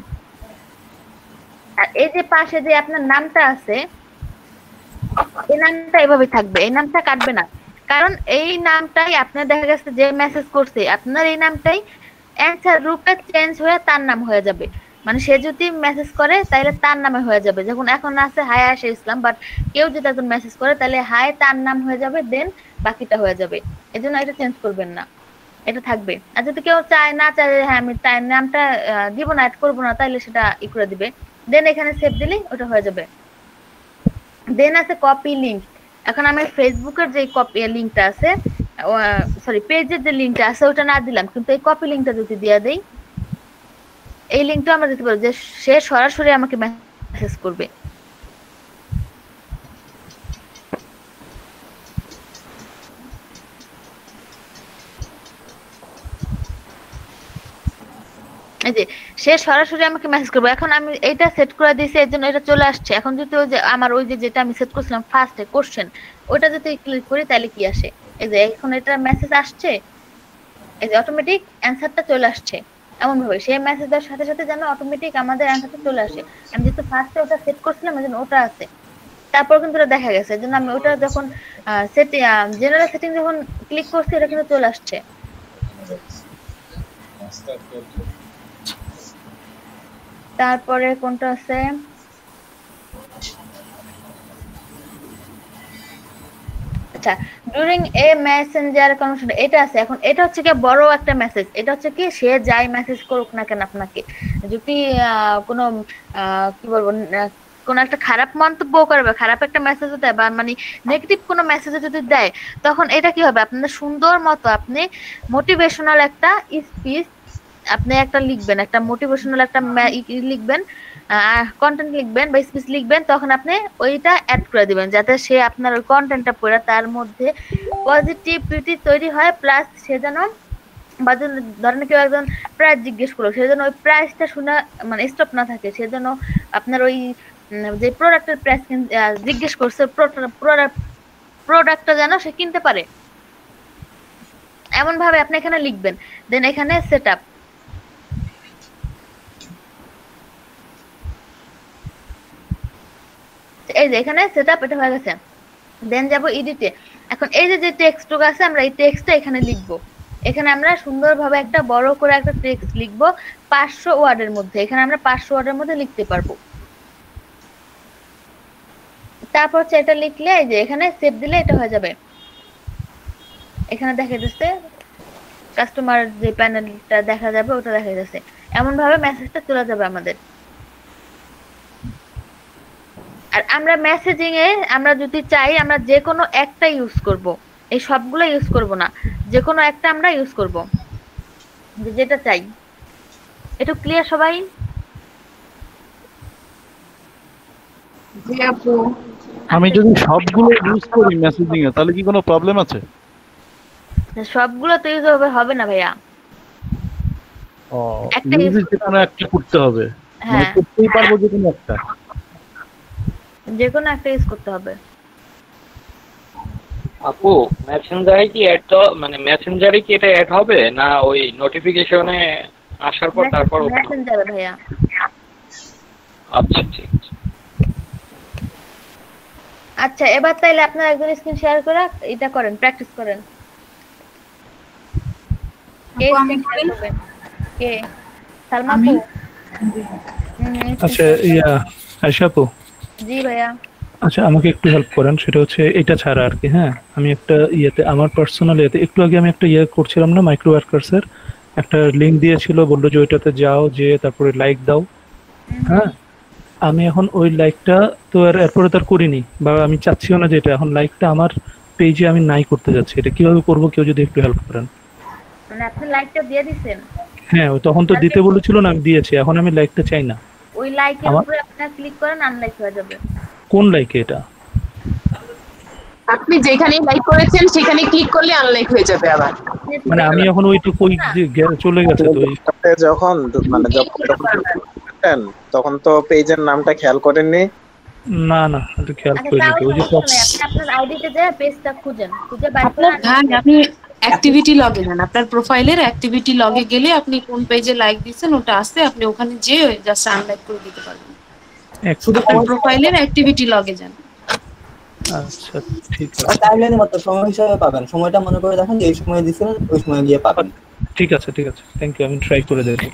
আর এই যে পাশে যে আপনার নামটা আছে, এই নামটা এভাবে থাকবে, এই নামটা কাটবে না, কারণ এই নামটাই আপনার দেখা গেছে যে মেসেজ করছে আপনার এই নামটাই অ্যান্সার রূপে চেঞ্জ হয়ে তার নাম হয়ে যাবে। মানে সে যদি মেসেজ করে তাহলে তার নামে হয়ে যাবে, যখন এখন আছে হাই আশা ইসলাম, বাট কেউ যদি একজন মেসেজ করে তাহলে হাই তার নাম হয়ে যাবে, দেন বাকিটা হয়ে যাবে। এই জন্য এটা চেঞ্জ করবেন না, এটা থাকবে। আর যদি কেউ না চায় হ্যাঁ আমি তার নামটা দিব না, অ্যাড করবো না, তাহলে সেটা করে দিবে, দেন এখানে সেভ দিলেই ওটা হয়ে যাবে। দেন আছে কপি লিংক। এখন আমি ফেসবুকের যে কপি লিংকটা আছে, সরি পেজের যে লিংকটা আছে ওটা না দিলাম, কিন্তু এই কপি লিংকটা যদি দিয়ে দেই, এই লিঙ্কটা আমরা দিতে পারবো যে সে সরাসরি আমাকে মেসেজ করবে। এই যে সে সরাসরি আমাকে মেসেজ করবে। এখন আমি এইটা সেট করে দিয়েছি, এর জন্য এটা চলে আসছে। এখন যদি ওই যে আমার ওই যে যেটা আমি সেট করছিলাম ফার্স্টে কোশ্চেন, ওইটা যদি ক্লিক করি তাহলে কি আসে? এই যে এখন এটা মেসেজ আসছে, এই যে অটোমেটিক অ্যান্সারটা চলে আসছে। এমন ভাবে সেই মেসেজ দেওয়ার সাথে সাথে যেন অটোমেটিক আমাদের অ্যান্সারটা চলে আসে। আমি যেহেতু ফার্স্টে ওটা সেট করছিলাম এজন্য ওটা আছে, তারপর কিন্তু এটা দেখা গেছে। এজন্য আমি ওটা যখন সেটিং জেনারেল সেটিং যখন ক্লিক করছি এটা কিন্তু চলে আসছে। তারপরে কোনটা আছে? আচ্ছা, ডিউরিং এ মেসেঞ্জার কনভারসেশন এটা আছে। এখন এটা হচ্ছে কি বড় একটা মেসেজ। এটা হচ্ছে কি সে যাই মেসেজ করুক না কেন আপনাকে, যদি কোনো কি বলবো কোন একটা খারাপ মন্তব্য করবে, খারাপ একটা মেসেজ দেয় বা মানে নেগেটিভ কোনো মেসেজ যদি দেয়, তখন এটা কি হবে? আপনাদের সুন্দর মতো আপনি মোটিভেশনাল একটা স্পিচ আপনি একটা লিখবেন, একটা মোটিভেশনাল একটা লিখবেন, কন্টেন্ট লিখবেন বা স্পিচ লিখবেন। তখন আপনি ওইটা অ্যাড করে দিবেন যাতে সে আপনার ওই কন্টেন্টটা পড়ে তার মধ্যে পজিটিভিটি তৈরি হয়, প্লাস সে যেন বা ধরেন কেউ একজন প্রাইস জিজ্ঞেস করলো, সে যেন ওই প্রাইসটা শুনে মানে স্টপ না থাকে, সে যেন আপনার ওই যে প্রোডাক্টের প্রাইস জিজ্ঞেস করছে প্রোডাক্টটা যেন সে কিনতে পারে। এমন ভাবে আপনি এখানে লিখবেন। দেন এখানে সেট আপ, এই যে এখানে সেটআপ এটা হয়ে গেছে। দেন যাব এডিটে। এখন এই যে টেক্সটটুকু আছে আমরা এই টেক্সটটা এখানে লিখব। এখানে আমরা সুন্দরভাবে একটা বড় করে একটা টেক্সট লিখব 500 ওয়ার্ডের মধ্যে। এখানে আমরা 500 ওয়ার্ডের মধ্যে লিখতে পারবো। তারপর হচ্ছে এটা লিখলে এই যে এখানে সেভ দিলে এটা হয়ে যাবে। এখানে দেখা যাচ্ছে কাস্টমার যে প্যানেলটা দেখা যাবে ওটা দেখা যাচ্ছে। এমন ভাবে মেসেজটা চলে যাবে আমাদের। আর আমরা মেসেজিং এ আমরা যদি চাই আমরা যে কোনো একটা ইউজ করব, এই সবগুলো ইউজ করব না, যে কোনো একটা আমরা ইউজ করব যেটা চাই। এটা ক্লিয়ার সবাই? জি আপু। আমি যদি সবগুলো ইউজ করি মেসেজিং এ তাহলে কি কোনো প্রবলেম আছে? সবগুলো তো ইউজ হবে না ভাইয়া। ও, একটা ইউজ যে কোনো একটা করতে হবে। মানে হ্যাঁ, করতেই পারবো যে কোনো একটা। যে কোনো একটা ইউজ করতে হবে। আপু মেসেঞ্জারে কি অ্যাড তো মানে মেসেঞ্জারে কি এটা অ্যাড হবে না ওই নোটিফিকেশনে আসার পর তারপর? মেসেঞ্জারে ভাইয়া। আচ্ছা ঠিক আছে। আচ্ছা এবার তাইলে আপনারা একজন স্ক্রিন শেয়ার করে এটা করেন, প্র্যাকটিস করেন। কে স্ক্রিন শেয়ার করবেন? কে? সালমা আপু? আচ্ছা আয়শা আপু, জি ভাইয়া। আচ্ছা আমাকে একটু হেল্প করেন, সেটা হচ্ছে এটা ছাড়া আর কি। হ্যাঁ, আমি একটা ইয়েতে আমার পার্সোনাল ইয়েতে একটু আগে আমি একটা ইয়ে করছিলাম না, মাইক্রো ওয়ার্কার্সের একটা লিঙ্ক দিয়েছিল, বললো যে ওইটাতে যাও, যে তারপরে লাইক দাও। হ্যাঁ, আমি এখন ওই লাইকটা তো আর এরপরে তার করিনি, বা আমি চাচ্ছিও না যে এটা এখন লাইকটা আমার পেজে আমি নাই করতে যাচ্ছি। এটা কিভাবে করবো, কেউ যদি একটু হেল্প করেন। মানে আপনি লাইকটা দিয়ে দিবেন? হ্যাঁ, ওই তখন তো দিতে বলেছিল না, আমি দিয়েছি। এখন আমি লাইকটা চাই না। ওই লাইকের উপরে আপনি ক্লিক করেন, আনলাইক হয়ে যাবে। কোন লাইকে এটা? আপনি যেখানে লাইক করেছেন সেখানে ক্লিক করলে আনলাইক হয়ে যাবে আবার। মানে আমি এখন ওইটা কই চলে গেছে তো যখন মানে তখন তো পেজের নামটা খেয়াল করেননি? না না, এটা খেয়াল করিনি। ওই যে আপনি আপনার আইডিতে যে পেজটা খুঁজেন, খুঁজে বাইর আপনার আপনি অ্যাক্টিভিটি লগে যান, আপনার প্রোফাইলের অ্যাক্টিভিটি লগে গেলে আপনি কোন পেজে লাইক দিচ্ছেন ওটা আসছে, আপনি ওখানে যে জাস্ট আনলাইক করে দিতে পারবেন। শুধু প্রোফাইলের অ্যাক্টিভিটি লগে যান। আচ্ছা ঠিক আছে। টাইমলাইনে মাত্র সময় হিসাবে পাবেন, সময়টা মনে করে দেখেন যে এই সময় দিছেন ওই সময় গিয়ে পাবেন। ঠিক আছে ঠিক আছে, থ্যাংক ইউ, আমি ট্রাই করে দেখব।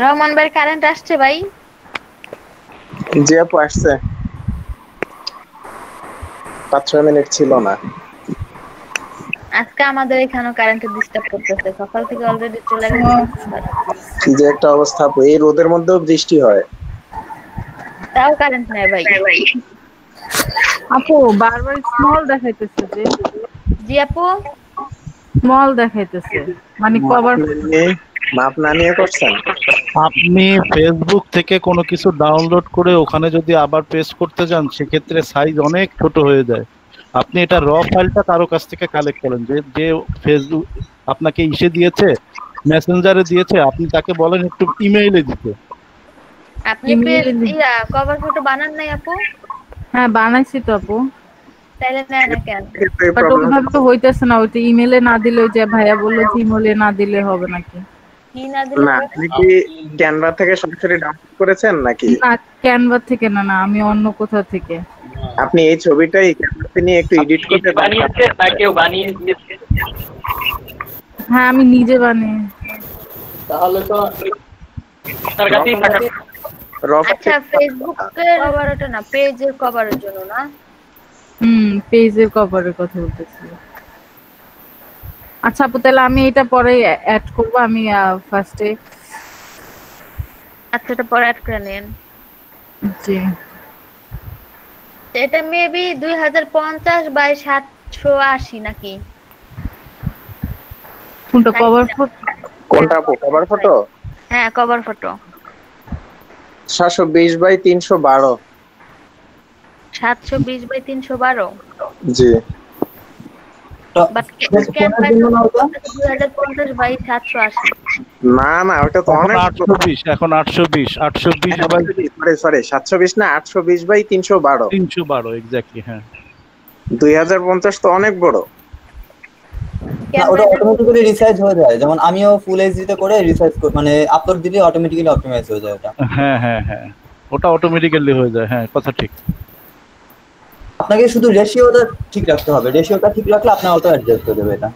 রহমান ভাই কারেন্ট আসছে ভাই? জি আপু আসছে, 5-6 মিনিট ছিল না। আজকে আমাদের এখানেও কারেন্ট ডিস্টার্ব করতেছে, সকাল থেকে অলরেডি চলে গেছে। কি যে একটা অবস্থা আপু, এই রোদের মধ্যেও বৃষ্টি হয়। তাও কারেন্ট নাই ভাই। আপু বারবার স্মল দেখাইতেছে যে। জি আপু স্মল দেখাইতেছে, মানে কভার মাপ না নিয়ে করছেন? আপনি ফেসবুক থেকে কোনো কিছু ডাউনলোড করে ওখানে যদি আবার পেস্ট করতে যান সেক্ষেত্রে সাইজ অনেক ছোট হয়ে যায়। আপনি এটা র ফাইলটা কারো কাছ থেকে কালেক্ট করেন, যে যে ফেসবুক আপনাকে ইসে দিয়েছে, মেসেঞ্জারে দিয়েছে, আপনি তাকে বলেন একটু ইমেইলে দিতে। আপনি কভার ফটো বানান নাই আপু? হ্যাঁ বানাইছি তো আপু। তাইলে নেয় না কেন? বাট ওইভাবে তো হইতেছে না, ওইটা ইমেলে না দিলে, ওই যে ভাইয়া বললো যে ইমেলে না দিলে হবে নাকি? কি না দিলে? না আপনি কি ক্যানভা থেকে সরাসরি ডাউনলোড করেছেন নাকি? না ক্যানভা থেকে না, না আমি অন্য কোথাও থেকে। আপনি এই ছবিটাই ক্যানভাতে নিয়ে একটু এডিট করতে বানিয়েছে না কেউ বানিয়ে দিয়েছে? হ্যাঁ আমি নিজে বানিয়ে। তাহলে তো তার কাছেই থাকা। আচ্ছা ফেসবুকের কভারটা না, পেজের কভারের জন্য না? পেজের কভারের কথা বলতেছি। আচ্ছা আপু তাহলে আমি এটা পরে অ্যাড করব, আমি ফার্স্টে। আচ্ছা এটা পরে অ্যাড করে নেন। জি এটা মেবি 2050 বাই 780 নাকি? কোনটা কভার ফটো? কোনটা আপু কভার ফটো? হ্যাঁ কভার ফটো 720 বাই 312। 720 বাই 312? জি বাট ক্যানভা 2050 বাই 780। না না ওটা তো অনেক 820, এখন 820 বাই সরি 720 না 820 বাই 312। 312 এক্স্যাক্টলি। হ্যাঁ 2050 তো অনেক বড়। না ওটা অটোমেটিক্যালি রিসাইজ হয়ে যায়, যেমন আমিও ফুল এইচডি তে করে রিসাইজ মানে আপলোড দিলে অটোমেটিক্যালি অপটিমাইজ হয়ে যায় ওটা। হ্যাঁ হ্যাঁ হ্যাঁ ওটা অটোমেটিক্যালি হয়ে যায়। হ্যাঁ কথা ঠিক। আপনাকে শুধু রেশিওটা ঠিক রাখতে হবে, রেশিওটা ঠিক রাখলে আপনার অটো অ্যাডজাস্ট হয়ে যাবে এটা।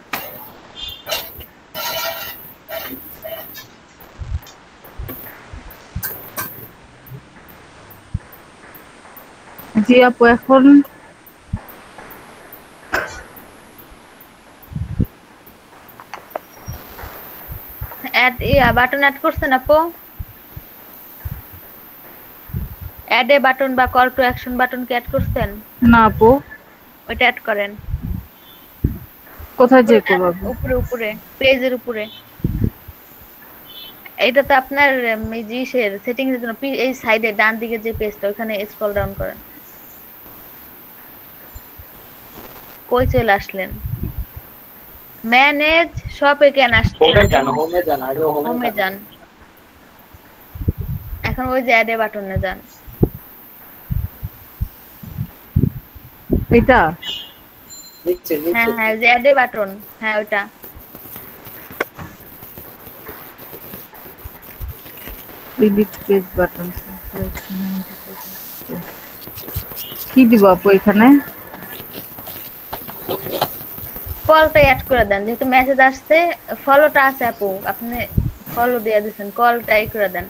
জি আপু এখন বাটন অ্যাড করছেন আপু? অ্যাড এ বাটন বা কল টু অ্যাকশন বাটন কি অ্যাড করছেন? না আপু। ওইটা অ্যাড করেন। কোথায় যে করব? উপরে উপরে পেজের উপরে। এটা তো আপনার মিউজিশের সেটিংস এর জন্য এই সাইডে ডান দিকে যে পেজটা ওখানে স্ক্রল ডাউন করেন। কই চলে আসলেন? ম্যানেজ শপে কেন আসছেন? হোমে যান। এখন ওই যে অ্যাড এ বাটনে যান। এটা হ্যাঁ হ্যাঁ যে অ্যাড এ বাটন, হ্যাঁ ওটা। এডিট পেজ বাটন কি দিব আপু এখানে? কলটা অ্যাড করে দেন, যেহেতু মেসেজ আসছে। ফলোটা আছে আপু, আপনি ফলো দিয়ে দিবেন, কলটা অ্যাড করে দেন।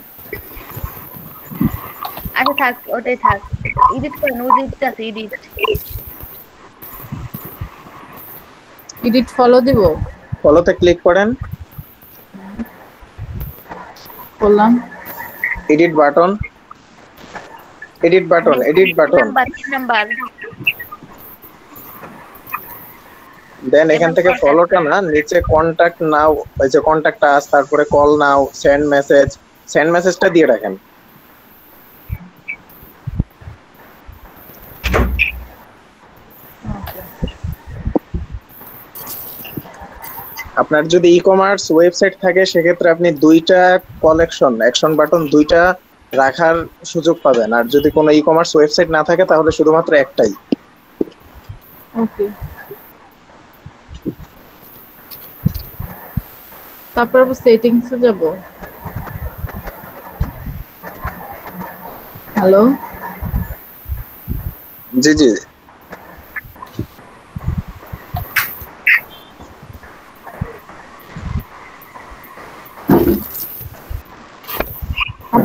আচ্ছা থাক, ওটাই থাক। এডিট করেন, ওই দিকটা আছে এডিট। এডিট ফলো দিব? ফলোতে ক্লিক করেন, করলাম। Edit button, edit button, edit button. Number দেন এখান থেকে ফলোটা না, নিচে কন্টাক্ট নাও, ওই যে কন্টাক্ট আস, তারপরে call now, send message, send মেসেজটা দিয়ে রাখেন। আপনার যদি ই কমার্স ওয়েবসাইট থাকে সেক্ষেত্রে আপনি দুইটা কালেকশন অ্যাকশন বাটন দুইটা রাখার সুযোগ পাবেন, আর যদি কোনো ই কমার্স ওয়েবসাইট না থাকে তাহলে শুধুমাত্র একটাই। ওকে তারপর সেটিংসে যাব। হ্যালো জি জি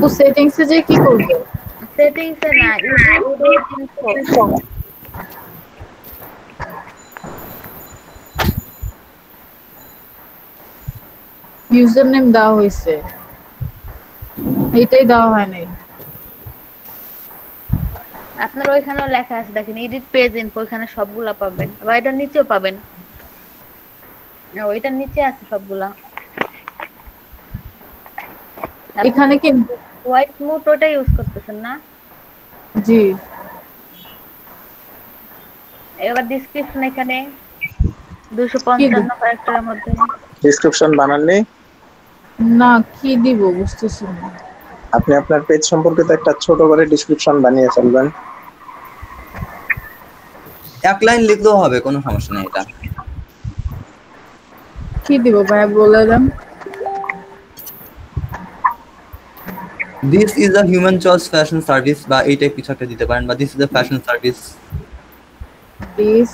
আপু সেটিংসে যে কি করব? সেটিংসে না, ইনফো ইউজার নেম দেওয়া হয়েছে, এটাই দেওয়া হয় নাই। আপনার ওইখানেও লেখা আছে দেখেন, এডিট পেজ ইনফো, ওইখানে সবগুলা পাবেন, আবার এটার নিচেও পাবেন। ওইটার নিচে আছে সবগুলা। এখানে কি হোয়াইট মোড ওটা ইউজ করতেছেন না? জি। এবার ডেসক্রিপশন এখানে 255 ক্যারেক্টারের মধ্যে ডেসক্রিপশন বানাননি? না, কি দিব বুঝতেছি না। আপনি আপনার পেজ সম্পর্কিত একটা ছোট করে ডেসক্রিপশন বানিয়ে ফেলবেন। এক লাইন লিখলেও হবে, কোনো সমস্যা নেই। এটা কি দিব ভাই বলে দেন। This is a human choice fashion service বা এই টাইপ কিছু একটা দিতে পারেন, বা this is a fashion service. This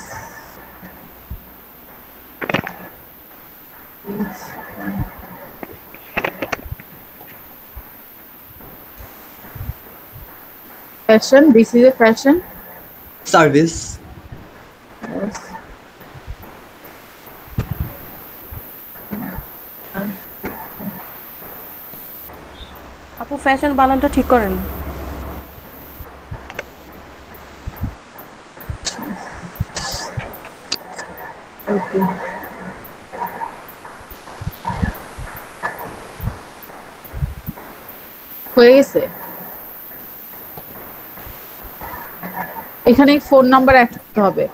fashion, this is a fashion service. Yes. আপু ফ্যাশন বানানটা ঠিক করেন। Okay. হয়ে গেছে। এখানে ফোন নাম্বার অ্যাড করতে হবে।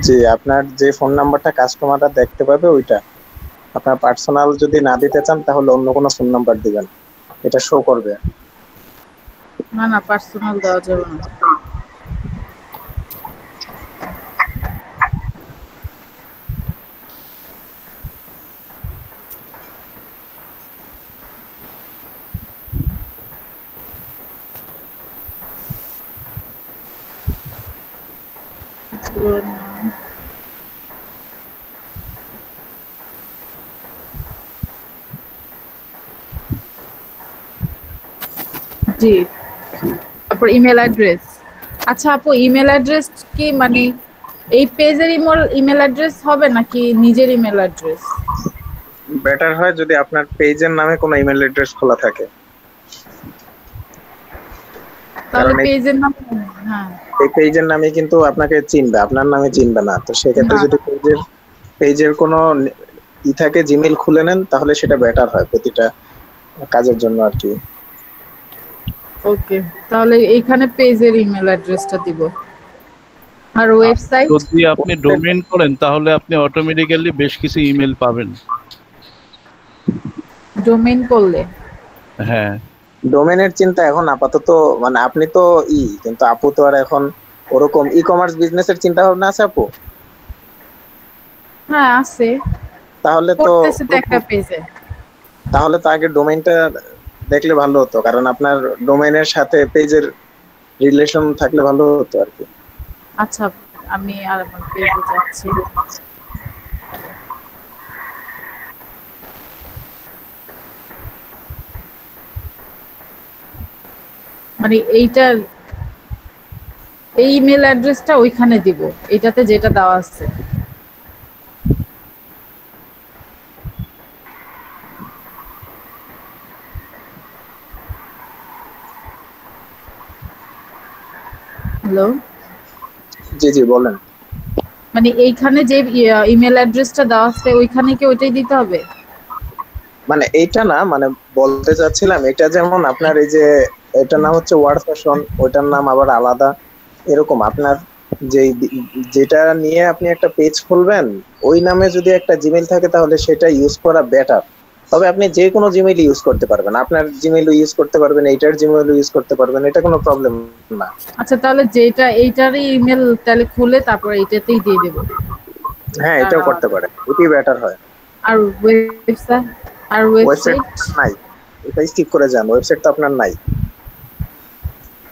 জি, আপনার যে ফোন নাম্বারটা কাস্টমাররা দেখতে পাবে ওইটা। আপনার পার্সোনাল যদি না দিতে চান তাহলে অন্য কোনো ফোন নাম্বার দিবেন, এটা শো করবে। না না, পার্সোনাল দেওয়া যাবে না। জি, তারপর ইমেল অ্যাড্রেস। আচ্ছা আপু, ইমেল অ্যাড্রেস কি মানে এই পেজের ইমেল অ্যাড্রেস হবে নাকি নিজের ইমেল অ্যাড্রেস? বেটার হয় যদি আপনার পেজের নামে কোনো ইমেল অ্যাড্রেস খোলা থাকে। তাহলে পেজের নাম, হ্যাঁ, এই পেজের নামে কিন্তু আপনাকে চিনবে, আপনার নামে চিনবে না। তো সেক্ষেত্রে যদি পেজের কোনো ই থাকে, জিমেইল খুলে নেন, তাহলে সেটা বেটার হয় প্রতিটা কাজের জন্য আর কি। ওকে, তাহলে এইখানে পেজের ইমেল অ্যাড্রেসটা দিব। আর ওয়েবসাইট যদি আপনি ডোমেইন করেন তাহলে আপনি অটোমেটিক্যালি বেশ কিছু ইমেল পাবেন। ডোমেইন করলে? হ্যাঁ, ডোমেইনের চিন্তা এখন আপাতত, মানে আপনি তো কিন্তু আপু তো আর এখন ওরকম ই-কমার্স বিজনেসের চিন্তা ভাবনা আছে আপু? হ্যাঁ আছে। তাহলে তো করতেছে তো একটা পেজে। তাহলে তো আগে ডোমেইনটা দেখলে ভালো হতো, কারণ আপনার ডোমেইনের সাথে পেজের রিলেশন থাকলে ভালো হতো আর কি। আচ্ছা, আমি আর আমার পেজে যাচ্ছি। মানে এইটার এই ইমেল অ্যাড্রেসটা ওইখানে দিব, এটাতে যেটা দেওয়া আছে। হ্যালো, জি জি বলেন। মানে এইখানে যে ইমেল অ্যাড্রেসটা দেওয়া আছে ওইখানে কি ওইটাই দিতে হবে? মানে এইটা না, মানে বলতে চাচ্ছিলাম এটা যেমন আপনার এই যে এটার নাম হচ্ছে ওয়ার্ড ফ্যাশন, ওইটার নাম আবার আলাদা, এরকম আপনার যেটা নিয়ে আপনি একটা পেজ খুলবেন ওই নামে যদি একটা জিমেইল থাকে তাহলে সেটা ইউজ করা বেটার। তবে আপনি যে কোনো জিমেইল ইউজ করতে পারবেন, আপনার জিমেইল ইউজ করতে পারবেন, এইটার জিমেইল ইউজ করতে পারবেন, এটা কোনো প্রবলেম না। আচ্ছা, তাহলে যেটা এইটারই ইমেল তাহলে খুলে তারপর এইটাতেই দিয়ে দেব। হ্যাঁ, এটাও করতে পারে, এটাই বেটার হয়। আর ওয়েবসাইট? আর ওয়েবসাইট নাই, এটা স্কিপ করে যান, ওয়েবসাইট তো আপনার নাই।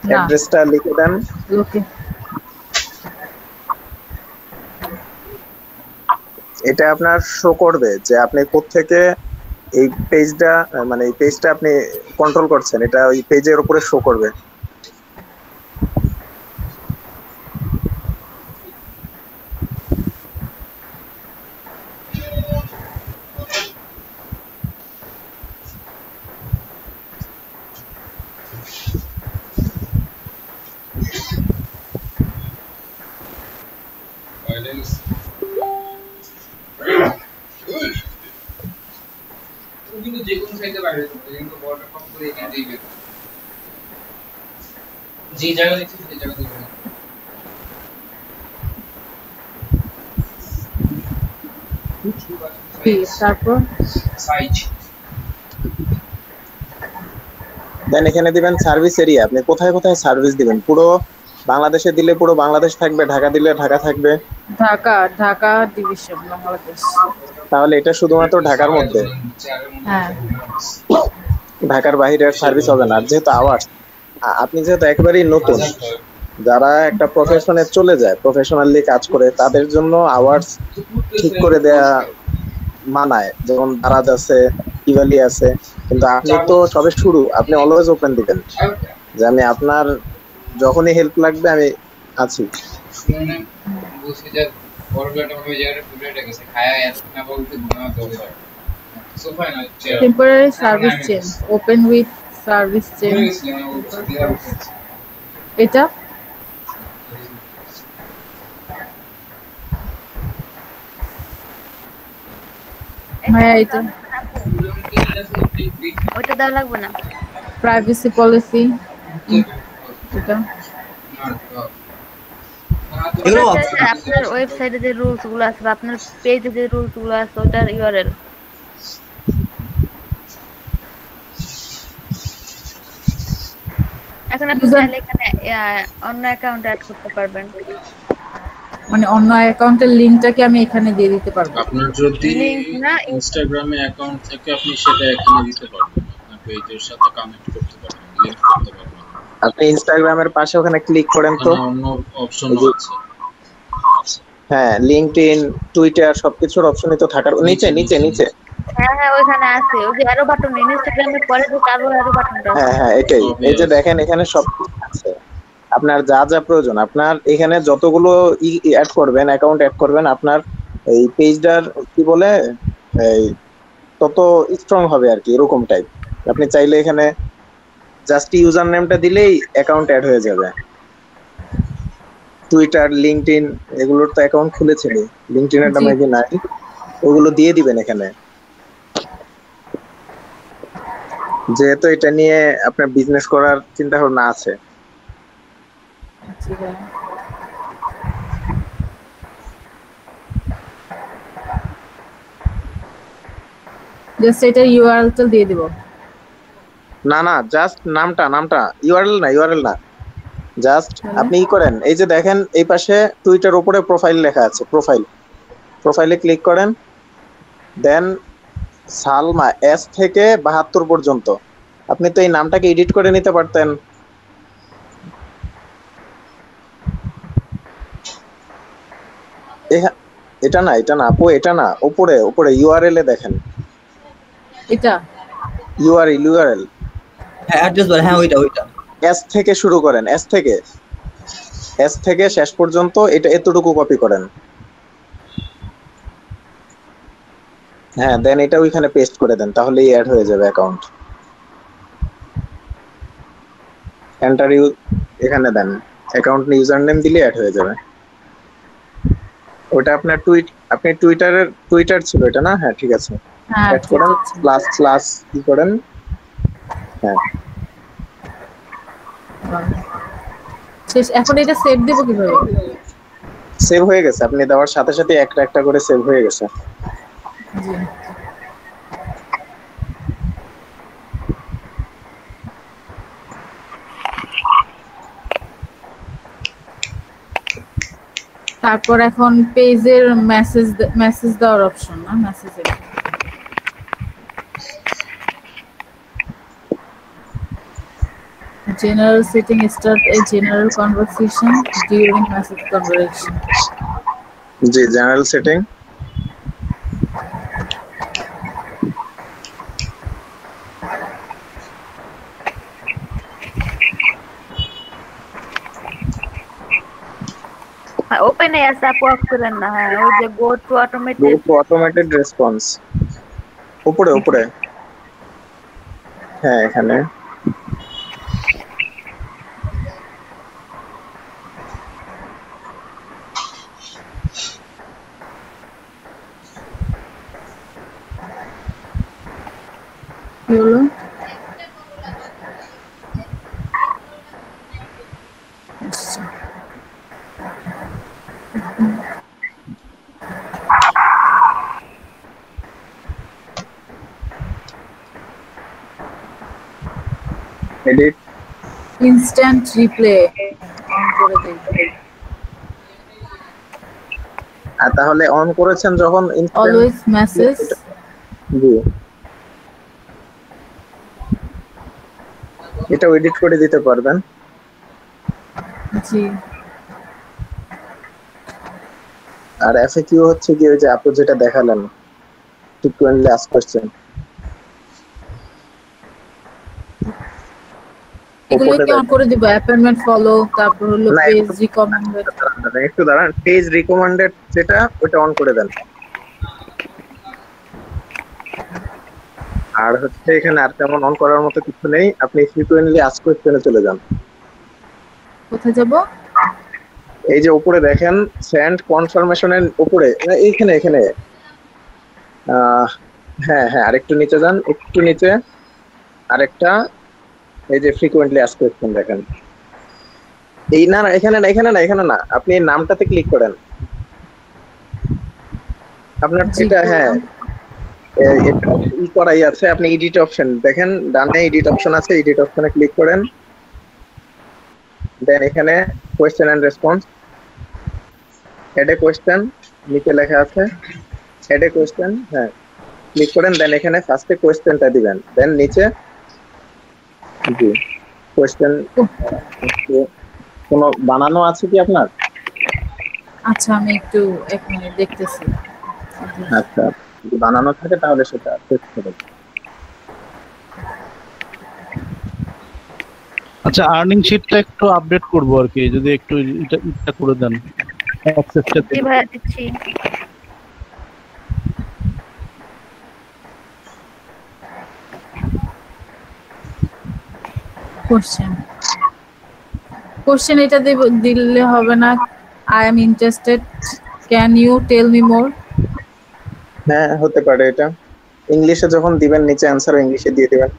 অ্যাড্রেসটা লিখে দেন। ওকে, এটা আপনার শো করবে যে আপনি কোত্থেকে এই পেজটা মানে এই পেজটা আপনি কন্ট্রোল করছেন, এটা ওই পেজের উপরে শো করবে। কিন্তু যে কোনো সাইডে বাইরে কিন্তু বড়টা কম করে এখানে দিবে যে জায়গা দেখছি সেই জায়গা দিবে তারপর সাইজ দেন এখানে দিবেন সার্ভিস এরিয়া, আপনি কোথায় কোথায় সার্ভিস দিবেন। পুরো বাংলাদেশে দিলে পুরো বাংলাদেশ থাকবে, ঢাকা দিলে ঢাকা থাকবে। ঢাকা ডিভিশন বাংলাদেশ, তাহলে এটা শুধুমাত্র ঢাকার মধ্যে, হ্যাঁ ঢাকার বাইরের সার্ভিস হবে না। যেহেতু আওয়ার্স, আপনি যেহেতু একেবারেই নতুন, যারা একটা প্রফেশনে চলে যায়, প্রফেশনালি কাজ করে, তাদের জন্য আওয়ার্স ঠিক করে দেয়া মানায়। যেমন দারাজ আছে, ইভালি আছে, কিন্তু আপনি তো সবে শুরু, আপনি অলওয়েজ ওপেন দিবেন যে আমি আপনার যখনই হেল্প লাগবে আমি আছি। Temporary service change, open with service change, এটা হ্যাঁ এটা ওইটা দেওয়া লাগবে না। প্রাইভেসি পলিসি, এটা আপনার ওয়েবসাইটে যে রুলস গুলো আছে বা আপনার পেজে যে রুলস গুলো আছে ওটার ইউআরএল। এখন আপনি চাইলে এখানে অন্য অ্যাকাউন্ট অ্যাড করতে পারবেন, মানে অন্য অ্যাকাউন্টের লিংকটা কি আমি এখানে দিয়ে দিতে পারবো? আপনার যদি ইনস্টাগ্রামে অ্যাকাউন্ট থাকে আপনি সেটা এখানে দিতে পারবেন, আপনার পেজের সাথে কানেক্ট করতে পারবেন, লিংক করতে পারবেন। আপনি ইনস্টাগ্রামের পাশে ওখানে ক্লিক করেন তো অন্য অপশন আছে, হ্যাঁ লিংকডইন, টুইটার সবকিছুর অপশনই তো থাকার নিচে নিচে নিচে হ্যাঁ হ্যাঁ ওইখানে আছে ওই যে অ্যারো বাটন, ইনস্টাগ্রামের পরে যে কালো অ্যারো বাটনটা আছে, হ্যাঁ হ্যাঁ এটাই। এই যে দেখেন এখানে সব আছে, আপনার যা যা প্রয়োজন, আপনার এখানে যতগুলো অ্যাড করবেন, অ্যাকাউন্ট অ্যাড করবেন, আপনার এই পেজটার কি বলে এই তত স্ট্রং হবে আর কি, এরকম টাইপ। আপনি চাইলে এখানে জাস্ট ইউজার নেমটা দিলেই অ্যাকাউন্ট অ্যাড হয়ে যাবে। টুইটার, লিংকডইন এগুলোর তো অ্যাকাউন্ট খুলেছিল, লিংকডইনের নামে কি নাই, ওগুলো দিয়ে দিবেন এখানে। যেহেতু এটা নিয়ে আপনার বিজনেস করার চিন্তা ভাবনা আছে, জাস্ট এটা ইউআরএলটা দিয়ে দিব। না না জাস্ট নামটা ইউআরএল না, জাস্ট আপনি কি করেন, এই যে দেখেন এই পাশে টুইটার উপরে প্রোফাইল লেখা আছে, প্রোফাইলে ক্লিক করেন, দেন সালমা এস থেকে 72 পর্যন্ত। আপনি তো এই নামটাকে এডিট করে নিতে পারতেন। এটা না আপু, এটা না, উপরে ইউআরএল এ দেখেন, এটা ইউআরএল হ্যাঁ অ্যাড্রেস বার, হ্যাঁ ওইটা এস থেকে শুরু করেন, এস থেকে শেষ পর্যন্ত এটা এতটুকু কপি করেন, হ্যাঁ দেন এটা ওইখানে পেস্ট করে দেন, তাহলেই অ্যাড হয়ে যাবে অ্যাকাউন্ট। এন্টার এখানে দেন, অ্যাকাউন্ট ইউজার নেম দিলে অ্যাড হয়ে যাবে। ওটা আপনার আপনি টুইটার ছিল এটা না? হ্যাঁ ঠিক আছে, অ্যাড করেন, প্লাস কি করেন, হ্যাঁ শেষ। এখন এটা সেভ দেব কিভাবে? সেভ হয়ে গেছে, আপনি দেওয়ার সাথে সাথে একটা করে সেভ হয়ে গেছে। জি তারপর এখন পেজের মেসেজ দেওয়ার অপশন, না মেসেজের general setting, start a general conversation during message conversation. G general setting, এখানে আছে আপু, অফ করেন না। হ্যাঁ, ওই যে go to automated automated response উপরে উপরে, হ্যাঁ এখানে কি হলো? এডিট ইনস্ট্যান্ট রিপ্লে অন করে দেই। তাহলে অন করেছেন যখন অলওয়েজ মেসেজ, জি এটা এডিট করে দিতে পারবেন। জি। আর এফএকিউ হচ্ছে কি ওই যে আপনি যেটা দেখালেন ফ্রিকোয়েন্টলি আস্ক কোশ্চেন, এগুলো কি অন করে দিব? অ্যাপয়েন্টমেন্ট ফলো, তারপর হলো পেজ রিকমেন্ডেড। একটু দাঁড়ান, পেজ রিকমেন্ডেড যেটা ওটা অন করে দেন। আর হচ্ছে এখানে আর তেমন অন করার মতো কিছু নেই, আপনি ফ্রিকোয়েন্টলি আস্ক কোশ্চেনে চলে যান। কোথায় যাব? এই যে উপরে দেখেন সেন্ড কনফার্মেশনের উপরে, এইখানে এখানে হ্যাঁ হ্যাঁ আরেকটু নিচে যান, একটু নিচে আরেকটা, এই যে ফ্রিকোয়েন্টলি আস্ক কোশ্চেন দেখেন। এই না এখানে না এখানে না এখানে না, আপনি এই নামটাতে ক্লিক করেন আপনার যেটা, হ্যাঁ ই করাই আছে, আপনি এডিট অপশন দেখেন ডানে, এডিট অপশন আছে, এডিট অপশনে ক্লিক করেন, দেন এখানে question and response, add a question নিচে লেখা আছে এড এ কোয়েশ্চেন, হ্যাঁ ক্লিক করেন, দেন এখানে ফার্স্টে কোয়েশ্চেনটা দিবেন, দেন নিচে জি কোয়েশ্চেন কোনো বানানো আছে কি আপনার? আচ্ছা আমি একটু 1 মিনিট দেখতেছি। আচ্ছা যদি বানানো থাকে তাহলে সেটা চেক করুন। আচ্ছা আর্নিং শিটটা একটু আপডেট করব আর কি, যদি একটু এটা করে দেন অ্যাক্সেসটা। জি ভাইয়া দিচ্ছি। কোশ্চেন এটা দিলে হবে না। I am interested, can you tell me more. হ্যাঁ হতে পারে, এটা ইংলিশে যখন দিবেন নিচে অ্যানসার ইংলিশে দিয়ে দিবেন।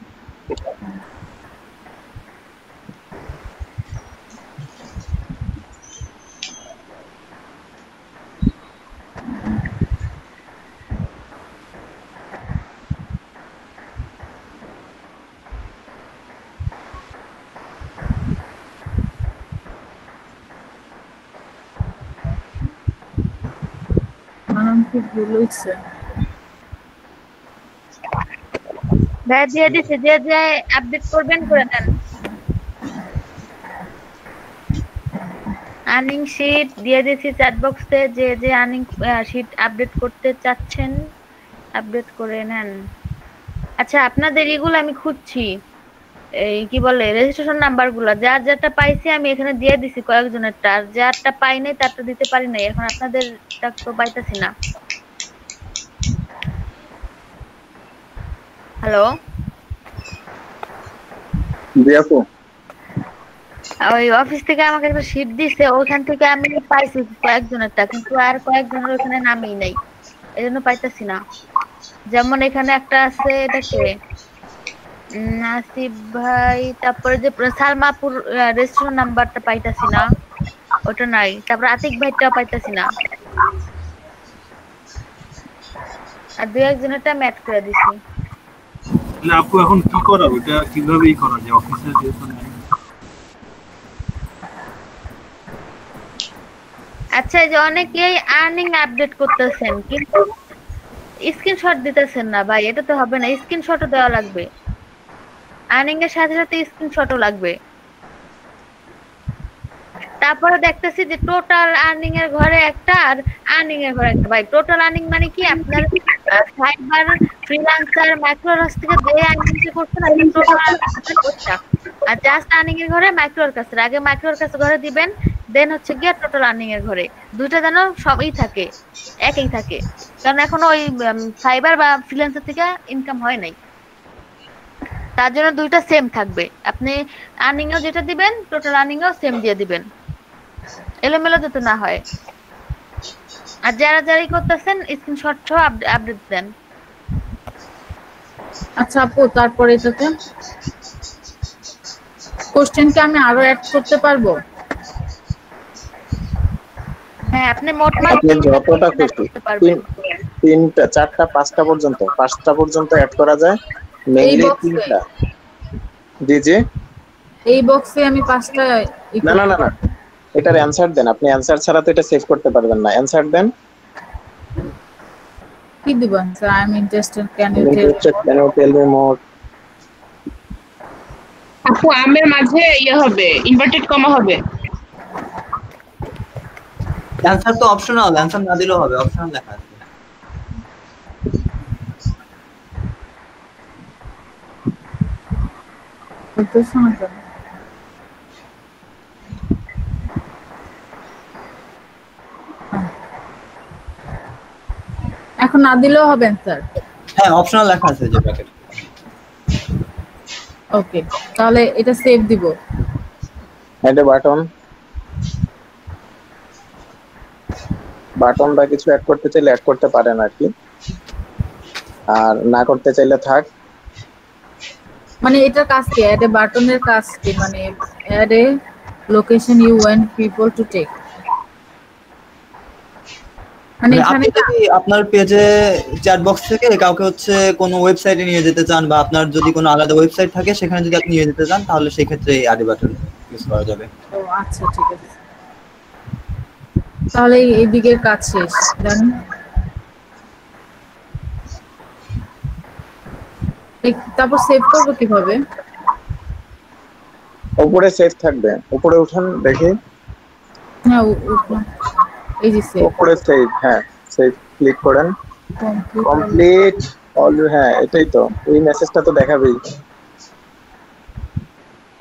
কি ভুল হইছে? ভাইয়া দিয়ে দিছি, যে যে আপডেট করবেন করে দেন। আর্নিং শিট দিয়ে দিছি চ্যাট বক্সে, যে যে আর্নিং শিট আপডেট করতে চাচ্ছেন আপডেট করে নেন। আচ্ছা আপনাদের এগুলো আমি খুঁজছি, এই কি বলে রেজিস্ট্রেশন নাম্বারগুলো, যার যারটা পাইছি আমি এখানে দিয়ে দিছি কয়েকজনেরটা, আর যারটা পাই নাই তারটা দিতে পারি নাই। এখন আপনাদেরটা তো পাইতাছি না। হ্যালো জি আপু, ওই অফিস থেকে আমাকে একটা শিট দিছে, ওখান থেকে আমি পাইছি কয়েকজনেরটা, কিন্তু আর কয়েকজনের ওখানে নামই নাই, এই জন্য পাইতাছি না। যেমন এখানে একটা আছে, এটা কে, নাসিব ভাই, তারপরে যে সালমাপুর রেস্টুরেন্ট নাম্বারটা পাইতাছি না, ওটা নাই। তারপর আতিক ভাইটাও পাইতাছি না, আর দুই একজনেরটা ম্যাট করে দিছি। তাহলে আপু এখন কি করা, ওটা কিভাবে করা যায় অফিসে যেহেতু নাই? আচ্ছা এই যে অনেকেই আর্নিং আপডেট করতেছেন কিন্তু স্ক্রিনশট দিতেছেন না ভাই, এটা তো হবে না, স্ক্রিনশটও দেওয়া লাগবে, আর্নিং এর সাথে সাথে স্ক্রিনশটও লাগবে। তারপরে দেখতেছি যে টোটাল আর্নিং এর ঘরে একটা আর আর্নিং এর ঘরে একটা। ভাই টোটাল আর্নিং মানে কি, আপনার ফাইবার ফ্রিল্যান্সার মাইক্রোরস থেকে যে আর্নিং করছেন আপনি টোটাল আর্নিং, আর জাস্ট আর্নিং এর ঘরে মাইক্রোর কাছে, আগে মাইক্রোর কাছে ঘরে দিবেন, দেন হচ্ছে গিয়ে টোটাল আর্নিং এর ঘরে দুইটা যেন সবই থাকে, একই থাকে, কারণ এখনো ওই ফাইবার বা ফ্রিল্যান্সার থেকে ইনকাম হয় নাই, তার জন্য দুইটা সেম থাকবে। আপনি আর্নিং এও যেটা দিবেন টোটাল আর্নিং এও সেম দিয়ে দিবেন, এলোমেলো যাতে না হয়। আর যারা যারাই করতেছেন স্ক্রিনশট সহ আপডেট দেন। আচ্ছা আপু, তারপরে এটাতে কোশ্চেন কি আমি আরো অ্যাড করতে পারবো? হ্যাঁ, আপনি মোট আপনি যতটা খুশি, তিনটা, চারটা, পাঁচটা পর্যন্ত অ্যাড করা যায়, মেইনলি তিনটা। জি জি, এই বক্সে আমি 5টা। না না না না, এটার অ্যানসার দেন। আপনি অ্যানসার ছাড়া তো এটা সেভ করতে পারবেন না, অ্যানসার দেন। কি দিব sir? I am interested, can you tell me more. আপু আমের মাঝে ইয়ে হবে, ইনভার্টেড কমা হবে। অ্যানসার তো অপশনাল, অ্যানসার না দিলেও হবে, অপশনাল লেখা আছে। তো শোনা যাবে। এখন না দিলেও হবে স্যার? হ্যাঁ, অপশনাল লেখা আছে যে ব্র্যাকেট। ওকে, তাহলে এটা সেভ দিব। এটা বাটন বা কিছু অ্যাড করতে চাইলে অ্যাড করতে পারেন আর কি, আর না করতে চাইলে থাক। মানে এটার কাজ কি? অ্যাড এ বাটনের কাজ কি? মানে add a location you want people to take. মানে আপনি যদি আপনার পেজে চ্যাট বক্স থেকে কাউকে হচ্ছে কোনো ওয়েবসাইটে নিয়ে যেতে চান, বা আপনার যদি কোনো আলাদা ওয়েবসাইট থাকে সেখানে যদি আপনি নিয়ে যেতে চান, তাহলে সেই ক্ষেত্রে এই অ্যাড বাটন ইউজ করা যাবে। ও আচ্ছা, ঠিক আছে। তাহলে এই দিকের কাজ শেষ। জানেন, তারপর সেভ করব কিভাবে? উপরে সেভ থাকবে, উপরে উঠান দেখি। হ্যাঁ, এই যে সেভ, উপরে সেভ। হ্যাঁ, সেভ ক্লিক করেন। Complete all. হ্যাঁ, এটাই তো, এই মেসেজটা তো দেখাবেই।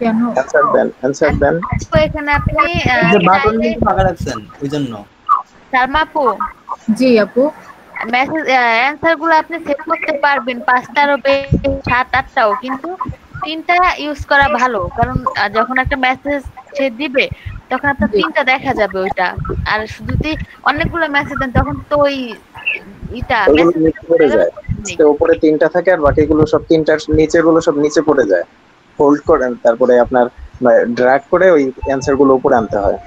কেন? অ্যানসার দেন। তো এখানে আপনি যে বাটন কিন্তু ফাঁকা রাখছেন ওই জন্য। সালমা আপু। জি আপু। মেসেজ অ্যানসার গুলো আপনি সেভ করতে পারবেন 5টারও বেশি, 7-8টাও, কিন্তু 3টা ইউজ করা ভালো, কারণ যখন একটা মেসেজ সে দিবে তখন আপনার 3টা দেখা যাবে ওইটা। আর যদি অনেকগুলো মেসেজ দেন তখন তো ওই এটা মেসেজ পড়ে যায়, উপরে 3টা থাকে আর বাকিগুলো সব 3টার নিচের গুলো সব নিচে পড়ে যায়। হোল্ড করেন, তারপরে আপনার ড্র্যাগ করে ওই অ্যানসার গুলো উপরে আনতে হয়।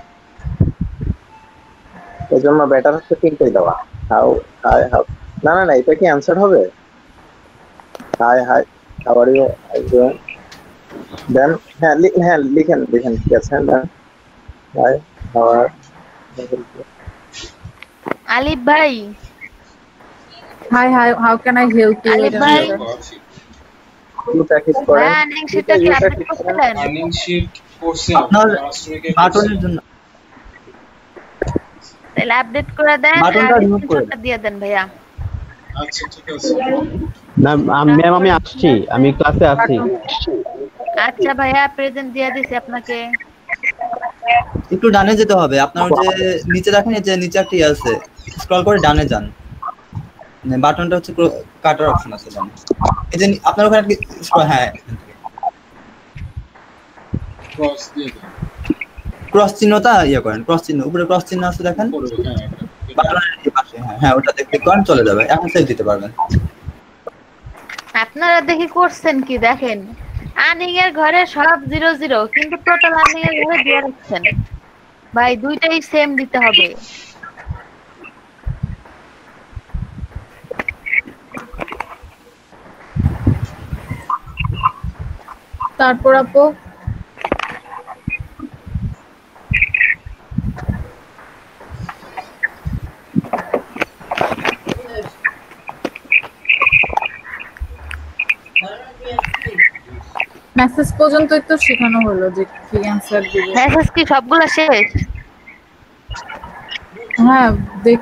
এই জন্য বেটার হচ্ছে 3টাই দেওয়া। হাউ না না না, এটা কি অ্যানসার হবে? হাই হাউ আর ইউ দেন। হ্যাঁ লিখেন, ঠিক আছে। দেন হাই হাউ আর আলিফ ভাই। Hi how can I help you? Alif ভাই, ট্যাকিস করেন। সেটা কি আপনি করছিলেন? আর্নিং শীট করছি আপনার বাটনের জন্য তাহলে আপডেট করে দেন, বাটনটা রিমুভ করে স্ক্রিনশটটা দিয়ে দেন ভাইয়া। আচ্ছা ঠিক আছে। না ম্যাম, আমি আসছি, আমি ক্লাসে আছি। আচ্ছা ভাইয়া, প্রেজেন্ট দিয়ে দিছি আপনাকে। একটু ডানে যেতে হবে, আপনার যে নিচে দেখেন যে নিচে একটা আছে, স্ক্রল করে ডানে যান। মানে বাটনটা হচ্ছে কাটার অপশন আছে ডানে, এই যে আপনার ওখানে হ্যাঁ ক্রস দিয়ে দেন। ক্রস চিহ্নটা ইয়ে করেন, ক্রস চিহ্ন উপরে ক্রস চিহ্ন আছে দেখেন বাটনের পাশে। হ্যাঁ ওটাতে ক্লিক করেন, চলে যাবে। এখন সেভ দিতে পারবেন। আপনারা দেখি করছেন কি দেখেন, আর্নিং এর ঘরে সব 0 কিন্তু টোটাল আর্নিং এর ঘরে দিয়ে রাখছেন। ভাই দুইটাই সেম দিতে হবে। তারপর আপু মেসেজ পর্যন্তই তো শেখানো হলো যে কি অ্যানসার দিবে। মেসেজ কি সবগুলা শেষ? হ্যাঁ দেখ,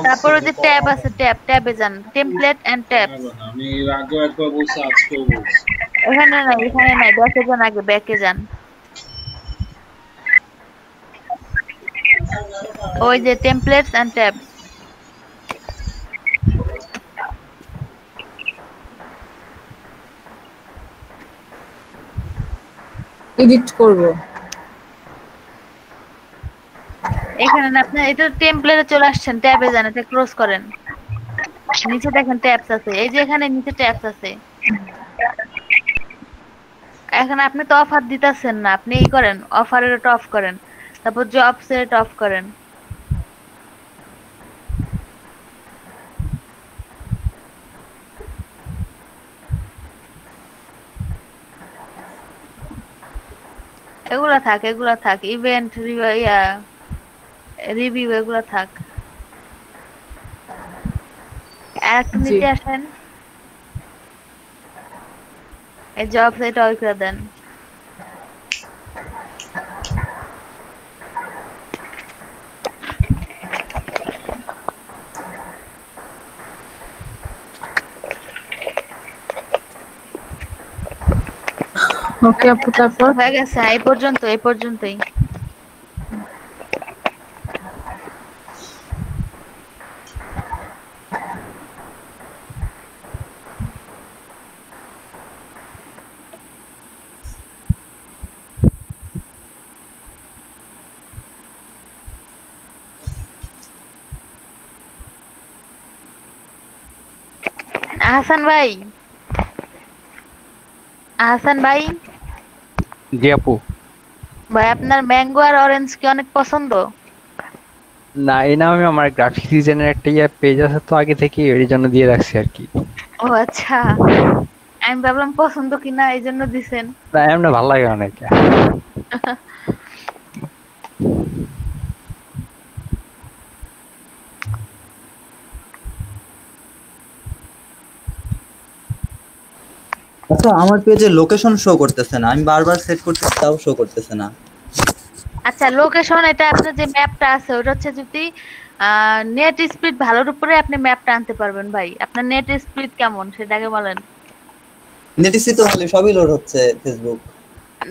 তারপর ওই যে ট্যাব আছে, ট্যাবে যান, টেমপ্লেট এন্ড ট্যাবস। আমি এর আগে একবার বলছি, আজকেও বলছি। এখানে নাই, ব্যাকে যান, আগে ব্যাকে যান। ওই যে টেমপ্লেটস এন্ড ট্যাবস। এডিট করব এখানে না আপনি এটা টেমপ্লেটে চলে আসছেন, ট্যাবে যান, এটা ক্লোজ করেন। নিচে দেখেন ট্যাবস আছে, এই যে এখানে নিচে ট্যাবস আছে। এখন আপনি তো অফার দিতেছেন না, আপনি এই করেন অফারের এটা অফ করেন, তারপর জবস এর এটা অফ করেন। এগুলা থাক ইভেন্ট রিভিউ এগুলা থাক। একটু নিচে আসেন, এই জব এটা অফ করে দেন। ওকে আপু, তারপর হয়ে গেছে, এই পর্যন্তই। আহসান ভাই জি আপু। ভাই আপনার ম্যাঙ্গো আর অরেঞ্জ কি অনেক পছন্দ? না, এই নামে আমার গ্রাফিক ডিজাইনের একটা পেজ আছে তো আগে থেকে, এর জন্য দিয়ে রাখছি আর কি। ও আচ্ছা, আমি ভাবলাম পছন্দ কিনা এই জন্য দিছেন। না, এমনি ভালো লাগে অনেক। আচ্ছা, আমার পেজে লোকেশন শো করতেছে না, আমি বারবার সেট করতে তাও শো করতেছে না। আচ্ছা, লোকেশন এটা আপনার যে ম্যাপটা আছে ওটা হচ্ছে যদি নেট স্পিড ভালোর উপরে আপনি ম্যাপটা আনতে পারবেন। ভাই আপনার নেট স্পিড কেমন সেটা আগে বলেন। নেট স্পিড তো ভালো, সবই লোড হচ্ছে ফেসবুক।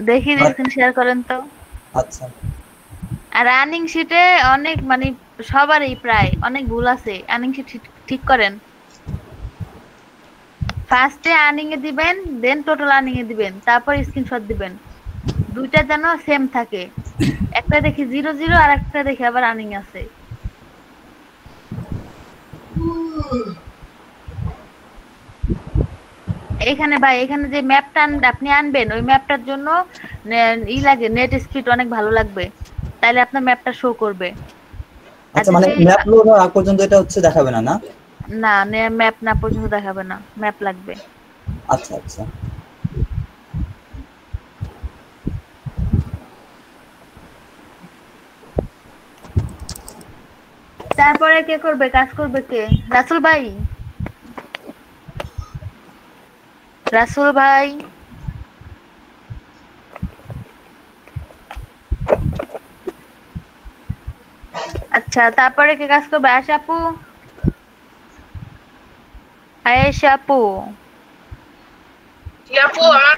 দেখি স্ক্রিন শেয়ার করেন তো। আচ্ছা। আর আর্নিং শিটে অনেক মানে সবারই প্রায় অনেক ভুল আছে, আর্নিং শিট ঠিক করেন। ফার্স্টে আর্নিং এ দিবেন, দেন টোটাল আর্নিং এ দিবেন, তারপর স্ক্রিনশট দিবেন। দুইটা যেন সেম থাকে, একটা দেখি 00 আর একটা দেখি আবার আর্নিং আছে। এখানে ভাই এখানে যে ম্যাপটা আপনি আনবেন ওই ম্যাপটার জন্য লাগে নেট স্পিড অনেক ভালো লাগবে, তাইলে আপনার ম্যাপটা শো করবে। আচ্ছা, মানে ম্যাপ লোড হওয়ার আগ পর্যন্ত এটা হচ্ছে দেখাবে না? না, ম্যাপ না পর্যন্ত দেখাবে না, ম্যাপ লাগবে। আচ্ছা আচ্ছা। তারপরে কে করবে, কাজ করবে কে? রাসুল ভাই আচ্ছা, তারপরে কে কাজ করবে? আয়েশা আপু আমার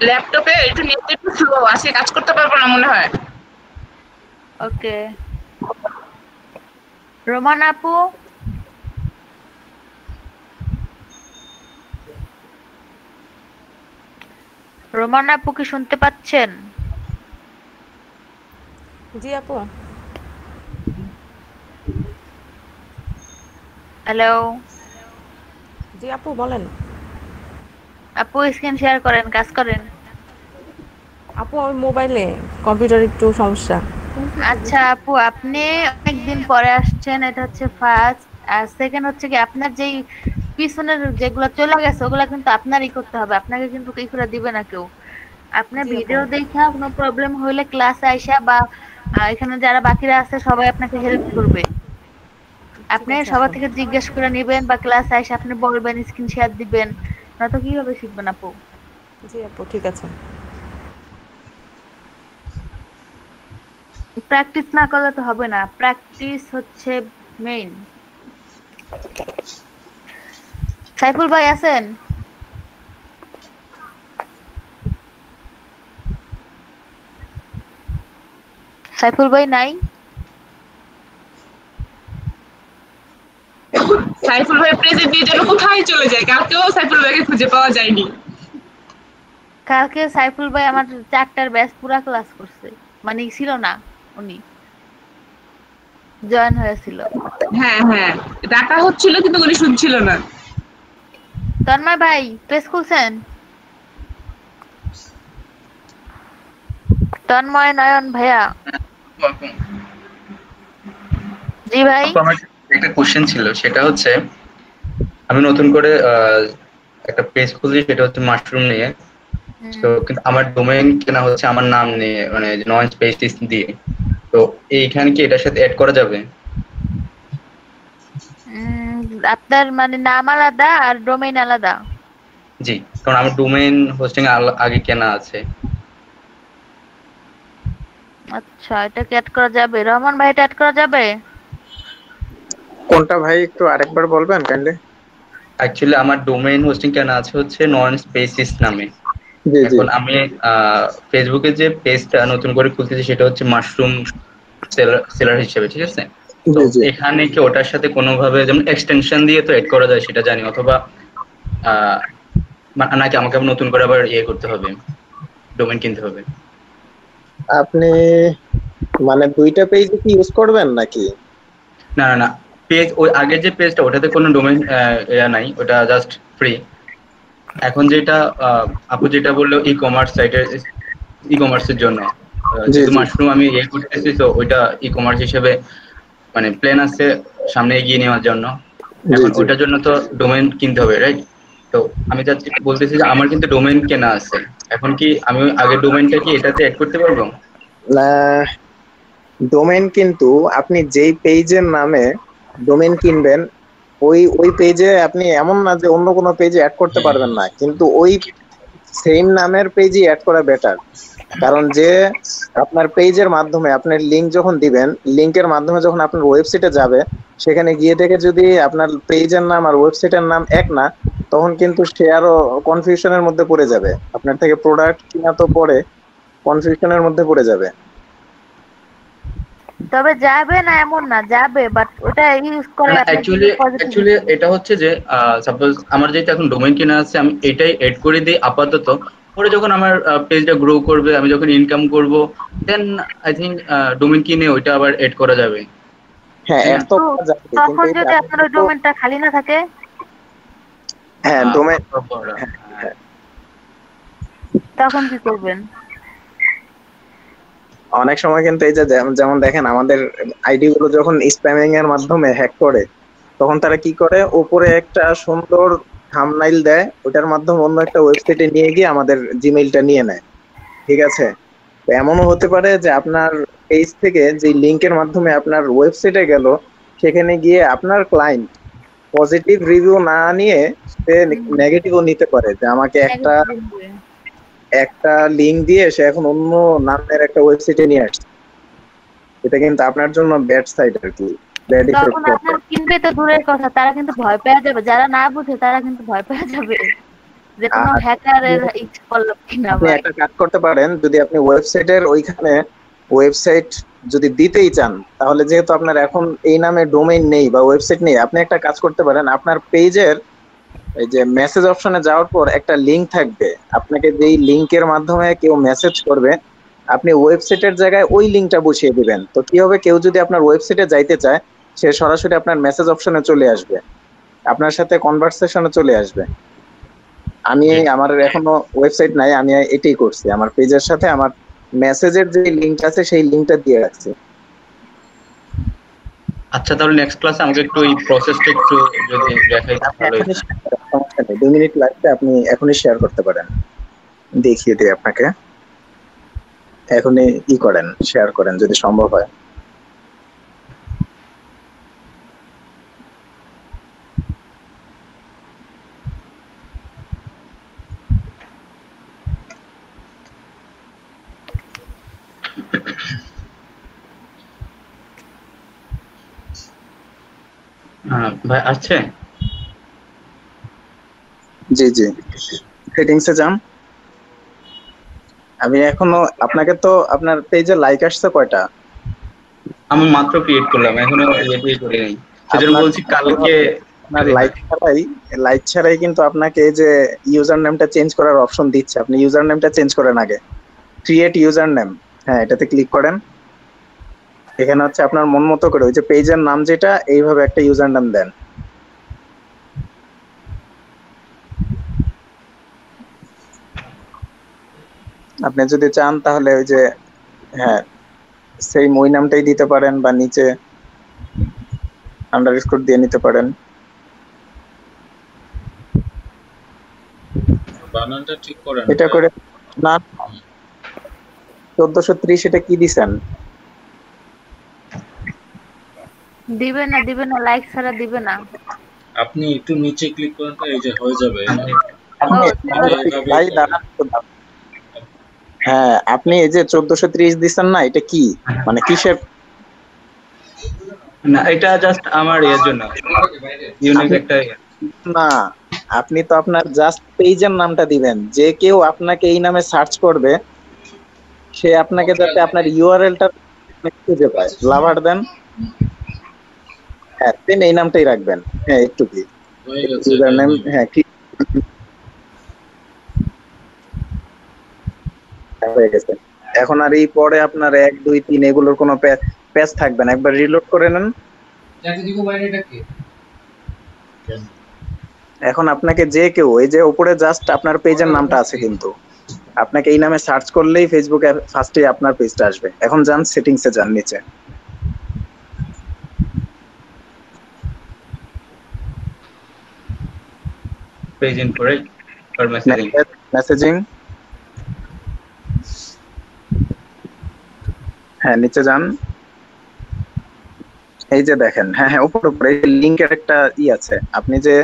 ল্যাপটপে একটু নেট একটু স্লো আছে, কাজ করতে পারবো না মনে হয়। ওকে। রোমান আপু কি শুনতে পাচ্ছেন? জি আপু। হ্যালো। জি আপু বলেন। আপু স্ক্রিন শেয়ার করেন, কাজ করেন। আপু আমার মোবাইলে কম্পিউটার একটু সমস্যা। আচ্ছা আপু, আপনি অনেকদিন পরে আসছেন, এটা হচ্ছে ফার্স্ট। আর সেকেন্ড হচ্ছে কি আপনার যেই পিছনের যেগুলো চলে গেছে ওগুলা কিন্তু আপনারই করতে হবে, আপনাকে কিন্তু কি করে দিবে না কেউ। আপনার ভিডিও দেখা কোনো প্রবলেম হইলে ক্লাসে আইসা বা এখানে যারা বাকিরা আছে সবাই আপনাকে হেল্প করবে। আপনি সবার থেকে জিজ্ঞেস করে নেবেন বা ক্লাসে আইসা আপনি বলবেন, স্ক্রিন শেয়ার দিবেন, না তো কিভাবে শিখবেন আপু? জি আপু ঠিক আছে। প্র্যাকটিস না করলে তো হবে না, প্র্যাকটিস হচ্ছে মেইন। সাইফুল ভাই আছেন? সাইফুল ভাই নাই? সাইফুল ভাই প্রেজেন্ট দিয়ে যেন কোথায় চলে যায়, কালকেও সাইফুল ভাইকে খুঁজে পাওয়া যায়নি। কালকে সাইফুল ভাই আমার 4টার ব্যাচ পুরা ক্লাস করছে, মানে ছিল না, উনি জয়েন হয়েছিল। হ্যাঁ হ্যাঁ, ডাকা হচ্ছিল কিন্তু উনি শুনছিল না। তন্ময় ভাই প্রেস খুলছেন? তন্ময় নয়ন ভাইয়া। জি ভাই। আমার একটা কোশ্চেন ছিল, সেটা হচ্ছে আমি নতুন করে একটা পেজ খুলছি, সেটা হচ্ছে মাশরুম নিয়ে। তো কিন্তু আমার ডোমেইন কেনা হচ্ছে আমার নাম নিয়ে, মানে নন স্পেস দিয়ে। তো এইখানে কি এটার সাথে অ্যাড করা যাবে? আপনার মানে নাম আলাদা আর ডোমেইন আলাদা? জি, কারণ আমার ডোমেইন হোস্টিং আগে কেনা আছে। আচ্ছা, এটা কি অ্যাড করা যাবে? রহমান ভাই, এটা অ্যাড করা যাবে? কোনটা ভাই একটু আরেকবার বলবেন কাইন্ডলি? অ্যাকচুয়ালি আমার ডোমেইন হোস্টিং কেনা আছে হচ্ছে নন স্পেসিস নামে। এখন আমি ফেসবুকে যে পেজটা নতুন করে খুলতেছি সেটা হচ্ছে মাশরুম সেলার হিসেবে, ঠিক আছে? তো এখানে কি ওটার সাথে কোনোভাবে যেমন এক্সটেনশন দিয়ে তো এড করা যায় সেটা জানি, অথবা নাকি আমাকে নতুন করে আবার ইয়ে করতে হবে, ডোমেইন কিনতে হবে? আপনি মানে দুইটা পেজ কি ইউজ করবেন নাকি? না না না, পেজ ওই আগের যে পেজটা ওটাতে কোনো ডোমেইন নাই, ওটা জাস্ট ফ্রি। এখন যেটা আপু যেটা বললো ই কমার্স সাইটের, ই কমার্সের জন্য যেহেতু মাশরুম আমি ইয়ে করতেছি, তো ওইটা ই কমার্স হিসেবে মানে প্ল্যান আছে সামনে এগিয়ে নেওয়ার জন্য। এখন ওইটার জন্য তো ডোমেইন কিনতে হবে, রাইট? তো আমি যাচ্ছি বলতেছি যে আমার কিন্তু ডোমেইন কেনা আছে, এখন কি আমি আগের ডোমেইনটা কি এটাতে অ্যাড করতে পারবো? না, ডোমেইন কিন্তু আপনি যেই পেজের নামে ডোমেইন কিনবেন ওই পেজে আপনি এমন না যে অন্য কোনো পেজে অ্যাড করতে পারবেন না, কিন্তু ওই সেম নামের পেজই অ্যাড করা বেটার। কারণ যে আপনার পেজের মাধ্যমে আপনার লিংক যখন দিবেন, লিংকের মাধ্যমে যখন আপনার ওয়েবসাইটে যাবে, সেখানে গিয়ে দেখে যদি আপনার পেজের নাম আর ওয়েবসাইটের নাম এক না, তখন কিন্তু সে আরো কনফিউশনের মধ্যে পড়ে যাবে, আপনার থেকে প্রোডাক্ট কিনা তো পরে কনফিউশনের মধ্যে পড়ে যাবে। তবে যাবে না এমন না, যাবে, বাট ওটা ইউজ করে অ্যাকচুয়ালি এটা হচ্ছে যে সাপোজ আমার যেটা এখন ডোমেইন কেনা আছে, আমি এটাই এড করে দিই আপাতত। পরে যখন আমার পেজটা গ্রো করবে, আমি যখন ইনকাম করব, দেন আই থিংক ডোমেইন কিনে ওইটা আবার এড করা যাবে। হ্যাঁ, এড তো করা যাবে, তখন যদি আপনার ওই ডোমেইনটা খালি না থাকে, হ্যাঁ ডোমেইন, তখন কি করবেন? অনেক সময় কিন্তু এই যে যেমন দেখেন আমাদের আইডি গুলো যখন স্প্যামিং এর মাধ্যমে হ্যাক করে, তখন তারা কি করে, উপরে একটা সুন্দর থাম্বনেইল দেয়, ওটার মাধ্যমে অন্য একটা ওয়েবসাইটে নিয়ে গিয়ে আমাদের জিমেইলটা নিয়ে নেয়, ঠিক আছে? তো এমনও হতে পারে যে আপনার পেজ থেকে যে লিংকের মাধ্যমে আপনার ওয়েবসাইটে গেল, সেখানে গিয়ে আপনার ক্লায়েন্ট পজিটিভ রিভিউ না নিয়ে সে নেগেটিভও নিতে পারে, যে আমাকে একটা লিংক দিয়ে সে এখন অন্য নামের একটা ওয়েবসাইটে নিয়ে আসছে। এটা কিন্তু আপনার জন্য ব্যাড সাইড আর কি, ব্যাড ইফেক্ট। তখন আপনার কিনবে তো দূরের কথা, তারা কিন্তু ভয় পেয়ে যাবে, যারা না বুঝে তারা কিন্তু ভয় পেয়ে যাবে যে কোনো হ্যাকারের ইচ্ছা করলো কিনা। আপনি একটা কাজ করতে পারেন, যদি আপনি ওয়েবসাইটের ওইখানে ওয়েবসাইট যদি দিতেই চান, তাহলে যেহেতু আপনার এখন এই নামে ডোমেইন নেই বা ওয়েবসাইট নেই, আপনি একটা কাজ করতে পারেন, আপনার পেজের এই যে মেসেজ অপশনে যাওয়ার পর একটা লিংক থাকবে, আপনাকে যেই লিংকের মাধ্যমে কেউ মেসেজ করবে, আপনি ওয়েবসাইটের জায়গায় ওই লিংকটা বসিয়ে দিবেন। তো কি হবে, কেউ যদি আপনার ওয়েবসাইটে যাইতে চায়, সে সরাসরি আপনার মেসেজ অপশনে চলে আসবে, আপনার সাথে কনভারসেশনে চলে আসবে। আমি আমার এখনো ওয়েবসাইট নাই, আমি এটাই করছি, আমার পেজের সাথে আমার মেসেজের যে লিংক আছে সেই লিংকটা দিয়ে রাখছি। আচ্ছা, তাহলে নেক্সট ক্লাসে আমাকে একটু এই প্রসেসটা একটু যদি দেখাই ভালো হতো। 2 মিনিট লাগবে, আপনি এখনই শেয়ার করতে পারেন, দেখিয়ে দিই আপনাকে। এখনই করেন, শেয়ার করেন যদি সম্ভব হয়। ভাই আসছে? জি জি, সেটিংসে যান। আমি এখনো আপনাকে তো আপনার পেজে লাইক আসছে কয়টা? আমি মাত্র ক্রিয়েট করলাম, এখনো ইয়ে করি নাই, সেজন্য বলছি কালকে আপনার লাইক ছাড়াই কিন্তু আপনাকে এই যে ইউজার নেমটা চেঞ্জ করার অপশন দিচ্ছে, আপনি ইউজার নেমটা চেঞ্জ করেন আগে। ক্রিয়েট ইউজার নেম, হ্যাঁ এটাতে ক্লিক করেন। এখানে হচ্ছে আপনার মন মতো করে ওই যে পেজের নাম যেটা এইভাবে একটা ইউজার নেম দেন। আপনি যদি চান তাহলে ওই যে হ্যাঁ সেই ওই নামটাই দিতে পারেন বা নিচে আন্ডারস্কোর দিয়ে নিতে পারেন। বানানটা ঠিক করেন। এটা করে না 1430 এটা কি দিবেন? দিবে না, লাইক ছাড়া দিবে না। আপনি একটু নিচে ক্লিক করেন তো, এই যে হয়ে যাবে। হ্যাঁ আপনি এই যে 1430 দিবেন না, এটা কি মানে কিসের? না এটা জাস্ট আমার এর জন্য ইউনিক একটা না, আপনি তো আপনার জাস্ট পেজের নামটা দিবেন। যে কেউ আপনাকে এই নামে সার্চ করবে সে আপনাকে যাতে আপনার ইউআরএলটা খুঁজে পায়। লাভার দেন, হ্যাঁ দেন এই নামটাই রাখবেন। হ্যাঁ একটু কি ইউজার নেম, হ্যাঁ ঠিক হয়ে গেছে। এখন আর এই পরে আপনার 1 2 3 এগুলোর কোনো পেজ থাকবে না। একবার রিলোড করে নেন। এখন আপনাকে যে কেউ এই যে উপরে জাস্ট আপনার পেজের নামটা আছে, কিন্তু আপনাকে এই নামে সার্চ করলেই ফেসবুকে ফার্স্টে আপনার পেজটা আসবে। এখন যান সেটিংসে, যান নিচে page info right for messaging, হ্যাঁ নিচে যান। এই যে দেখেন, হ্যাঁ উপরে লিংকের একটা আছে। আপনি যে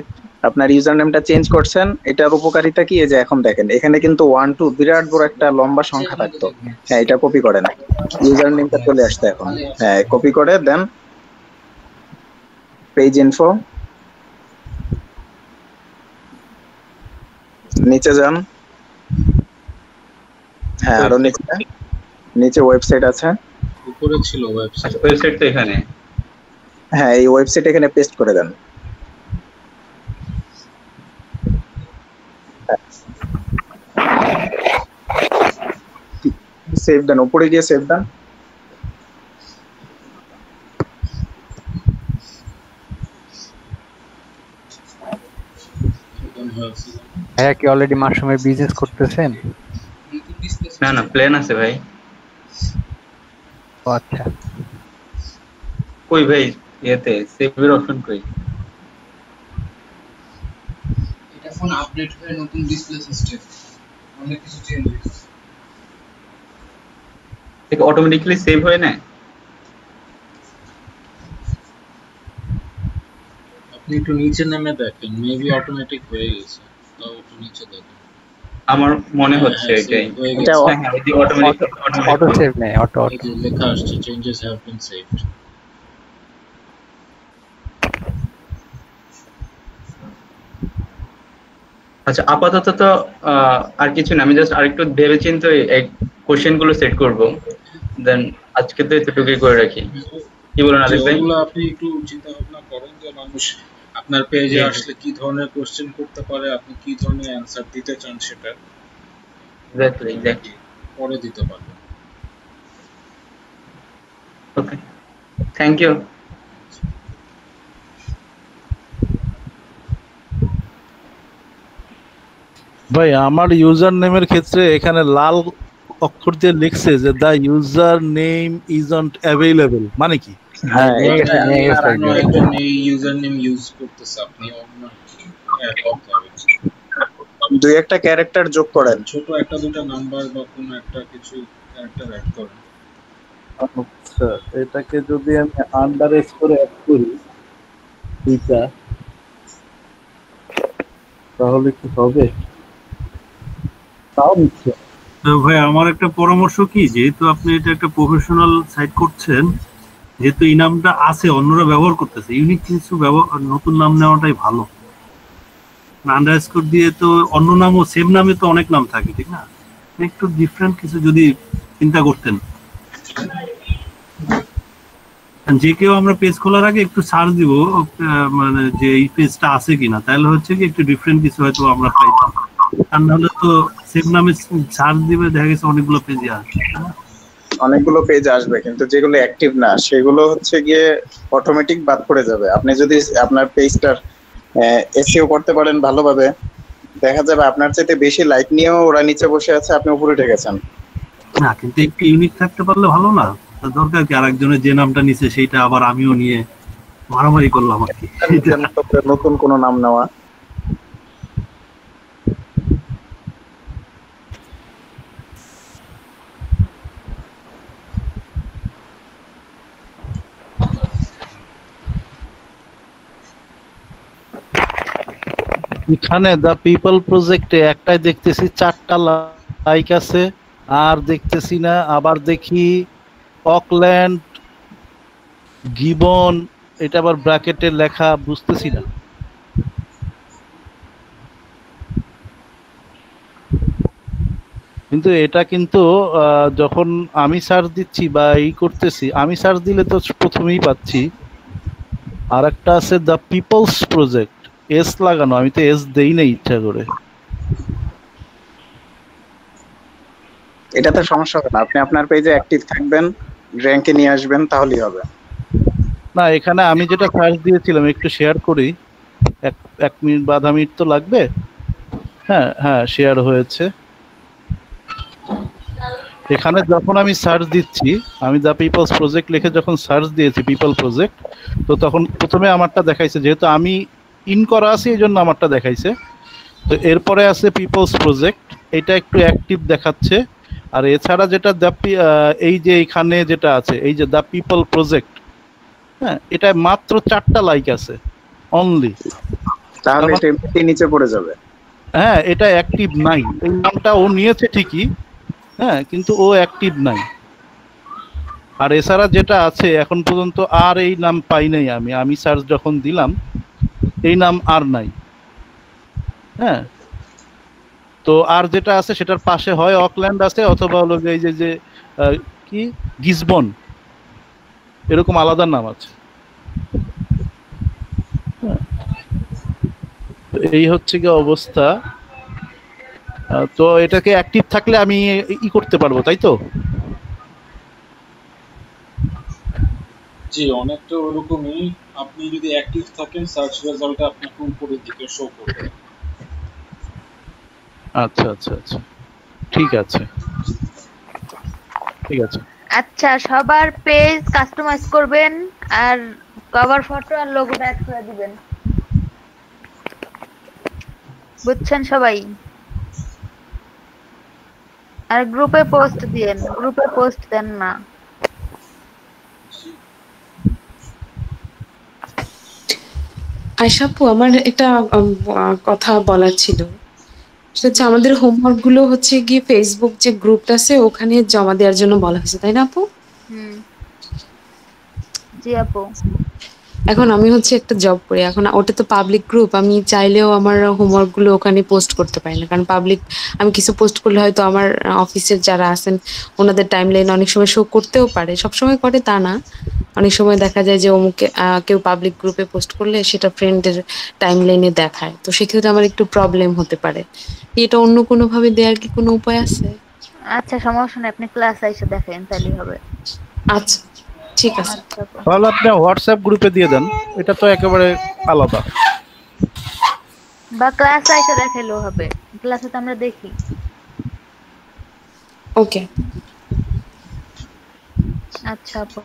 আপনার ইউজার নেমটা চেঞ্জ করছেন এটার উপকারিতা কি? এই যে এখন দেখেন এখানে কিন্তু 1 2 বিরাট বড় একটা লম্বা সংখ্যা থাকতো। হ্যাঁ এটা কপি করে না, ইউজার নেমটা চলে আসতো এখন। হ্যাঁ কপি করে দেন পেজ ইনফো, নিচে যান। হ্যাঁ আরো নিচে ওয়েবসাইট আছে, উপরে ছিল ওয়েবসাইট তো এখানে। হ্যাঁ এই ওয়েবসাইট এখানে পেস্ট করে দেন। সেভ দেন, উপরে গিয়ে সেভ দেন। হ্যাঁ কি অলরেডি মাশরুমের বিজনেস করতেছেন? না না প্ল্যান আছে ভাই। ও আচ্ছা, কই ভাই এতে সেভের অপশন কই? এটা ফোন আপডেট হয়ে নতুন ডিসপ্লে সিস্টেম অনেক কিছু চেঞ্জ হয়েছে। এটা অটোমেটিক্যালি সেভ হয় না? আপনি একটু নিচে নেমে দেখেন, মেবি অটোমেটিক হয়ে গেছে। তাও একটু নিচে দেখেন। আমার মনে হচ্ছে এটাই। এটা অটো সেভ নেই, অটো লেখা আসছে চেঞ্জেস হ্যাভ বিন সেভড। আচ্ছা আপাতত তো আর কিছু না, আমি জাস্ট আরেকটু ভেবেচিন্তে এই কোশ্চেন গুলো সেট করব, দেন আজকে তো এতটুকুই করে রাখি। কি বলেন আদিল ভাই? এগুলো আপনি একটু চিন্তা ভাবনা করেন যে মানুষ আপনার পেজে আসলে কি ধরনের কোশ্চেন করতে পারে, আপনি কি ধরনের অ্যানসার দিতে চান সেটা এক্স্যাক্টলি পরে দিতে পারবেন। ওকে, থ্যাংক ইউ। ভাই আমার ইউজার নেমের ক্ষেত্রে এখানে লাল অক্ষর দিয়ে লিখছে যে দা ইউজার নেম ইজন্ট অ্যাভেলেবল, মানে কি? হ্যাঁ একজন এই ইউজার নেম ইউজ করতেছে, আপনি অন্য অ্যাড করতে হবে। দুই একটা ক্যারেক্টার যোগ করেন, ছোট একটা দুটো নাম্বার বা কোনো একটা কিছু ক্যারেক্টার অ্যাড করেন। আচ্ছা এটাকে যদি আমি আন্ডারস্কোর অ্যাড করি দুইটা, তাহলে কি হবে? তাও নিচ্ছে ভাই আমার একটা পরামর্শ কি, যেহেতু আপনি এটা একটা প্রফেশনাল সাইট করছেন, যেহেতু এই নামটা আছে অন্যরা ব্যবহার করতেছে, ইউনিক কিছু ব্যবহার নতুন নাম নেওয়াটাই ভালো। আন্ডারস্কোর দিয়ে তো অন্য নামও সেম নামে তো অনেক নাম থাকে, ঠিক না? একটু ডিফারেন্ট কিছু যদি চিন্তা করতেন। যে কেউ আমরা পেজ খোলার আগে একটু সার্চ দিব, মানে যে এই পেজটা আছে কিনা, তাহলে হচ্ছে কি একটু ডিফারেন্ট কিছু হয়তো আমরা পাইতাম। আর নাহলে তো সেম নামে সার্চ দিবে, দেখা গেছে অনেকগুলো পেজে আসবে, অনেকগুলো পেজ আসবে, কিন্তু যেগুলো অ্যাক্টিভ না সেগুলো হচ্ছে গিয়ে অটোমেটিক বাদ পড়ে যাবে। আপনি যদি আপনার পেজটার এসইও করতে পারেন ভালোভাবে, দেখা যাবে আপনার চাইতে বেশি লাইক নিয়েও ওরা নিচে বসে আছে, আপনি উপরে উঠে গেছেন। না কিন্তু একটু ইউনিক থাকতে পারলে ভালো না? দরকার কি আরেকজনের যে নামটা নিছে সেইটা আবার আমিও নিয়ে মারামারি করলাম আর কি। নতুন কোন নাম নেওয়া। এখানে দ্য পিপল প্রজেক্টে একটাই দেখতেছি 4টা লাইক আছে, আর দেখতেছি না। আবার দেখি অকল্যান্ড গিবন, এটা আবার ব্র্যাকেটে লেখা, বুঝতেছি না। কিন্তু এটা কিন্তু যখন আমি সার্চ দিচ্ছি বা এই করতেছি, আমি সার্চ দিলে তো প্রথমেই পাচ্ছি। আর একটা আছে দ্য পিপলস প্রজেক্ট, এস লাগানো, আমি তো এস দেই না ইচ্ছা করে। এটাতে সমস্যা হবে না, আপনি আপনার পেজে অ্যাক্টিভ থাকবেন, র্যাঙ্কে নিয়ে আসবেন, তাহলেই হবে। না, এখানে আমি যেটা সার্চ দিয়েছিলাম একটু শেয়ার করি, এক মিনিট বা আধা মিনিট তো লাগবে। হ্যাঁ হ্যাঁ, শেয়ার হয়েছে। এখানে যখন আমি সার্চ দিচ্ছি, আমি দ্য পিপলস প্রজেক্ট লিখে যখন সার্চ দিয়েছি পিপল প্রজেক্ট, তো তখন প্রথমে আমারটা দেখাইছে, যেহেতু আমি ইন করা আছি এই জন্য আমারটা দেখাইছে। তো এরপরে আছে পিপলস প্রজেক্ট, এটা একটু অ্যাক্টিভ দেখাচ্ছে। আর এছাড়া যেটা এই যে এখানে যেটা আছে, এই যে দ্য পিপল প্রজেক্ট, হ্যাঁ, এটা মাত্র 4টা লাইক আছে অনলি। তাহলে এটা এমনিতেই নিচে পড়ে যাবে। হ্যাঁ, এটা অ্যাক্টিভ নাই। এই নামটা ও নিয়েছে ঠিকই, হ্যাঁ, কিন্তু ও অ্যাক্টিভ নাই। আর এছাড়া যেটা আছে এখন পর্যন্ত আর এই নাম পাই নাই আমি সার্চ যখন দিলাম এই নাম আর নাই। হ্যাঁ, তো আর যেটা আছে সেটার পাশে হয় অকল্যান্ড আছে, অথবা হলো এই যে কি গিসবন, এরকম আলাদা নাম আছে। এই হচ্ছে কি অবস্থা। তো এটাকে অ্যাক্টিভ থাকলে আমি ই করতে পারবো, তাই তো? জি, অনেকটা ওরকমই। আপনি যদি অ্যাক্টিভ থাকেন, সার্চ রেজাল্টে আপনাকে উপরের দিকে শো করবে। আচ্ছা আচ্ছা আচ্ছা, ঠিক আছে ঠিক আছে। আচ্ছা, সবার পেজ কাস্টমাইজ করবেন আর কভার ফটো আর লোগোটা অ্যাড করে দিবেন, বুঝছেন সবাই? আর গ্রুপে পোস্ট দিয়েন, গ্রুপে পোস্ট দেন না। আয়শা আপু, আমার একটা কথা বলার ছিল। সেটা হচ্ছে আমাদের হোমওয়ার্ক গুলো হচ্ছে গিয়ে ফেসবুক যে গ্রুপটা আছে ওখানে জমা দেওয়ার জন্য বলা হয়েছে, তাই না আপু? জি আপু। এখন আমি হচ্ছে একটা জব করি, এখন ওটা তো পাবলিক গ্রুপ, আমি চাইলেও আমার হোমওয়ার্ক গুলো ওখানে পোস্ট করতে পারি না, কারণ পাবলিক আমি কিছু পোস্ট করলে হয়তো আমার অফিসের যারা আছেন ওনাদের টাইমলাইন অনেক সময় শো করতেও পারে, সবসময় করে তা না। অনেক সময় দেখা যায় যে অমুকে কেউ পাবলিক গ্রুপে পোস্ট করলে সেটা ফ্রেন্ডের টাইমলাইনে দেখায়, তো সেক্ষেত্রে আমার একটু প্রবলেম হতে পারে। এটা অন্য কোনো ভাবে দেওয়ার কি কোনো উপায় আছে? আচ্ছা, সমস্যা নেই, আপনি ক্লাস এসে দেখেন, তাহলেই হবে। আচ্ছা ঠিক আছে। তাহলে আপনি হোয়াটসঅ্যাপ গ্রুপে দিয়ে দেন, এটা তো একেবারে আলাদা। বা ক্লাস এসে দেখাইলেও হবে, ক্লাসে তো আমরা দেখি। ওকে, আচ্ছা আপু।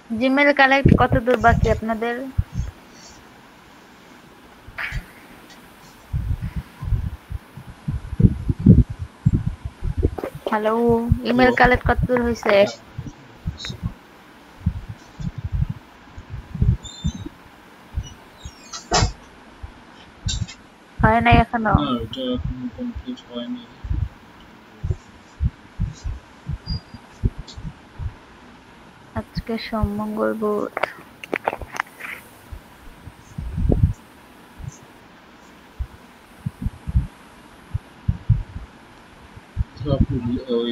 জিমেল কালেক্ট কত দূর বাকি আপনাদের? হ্যালো, ইমেল কালেক্ট কত দূর হয়েছে? হয় নাই এখনো? না, এটা এখনো কমপ্লিট হয়নি। আজকে সোম, মঙ্গল, বুধ।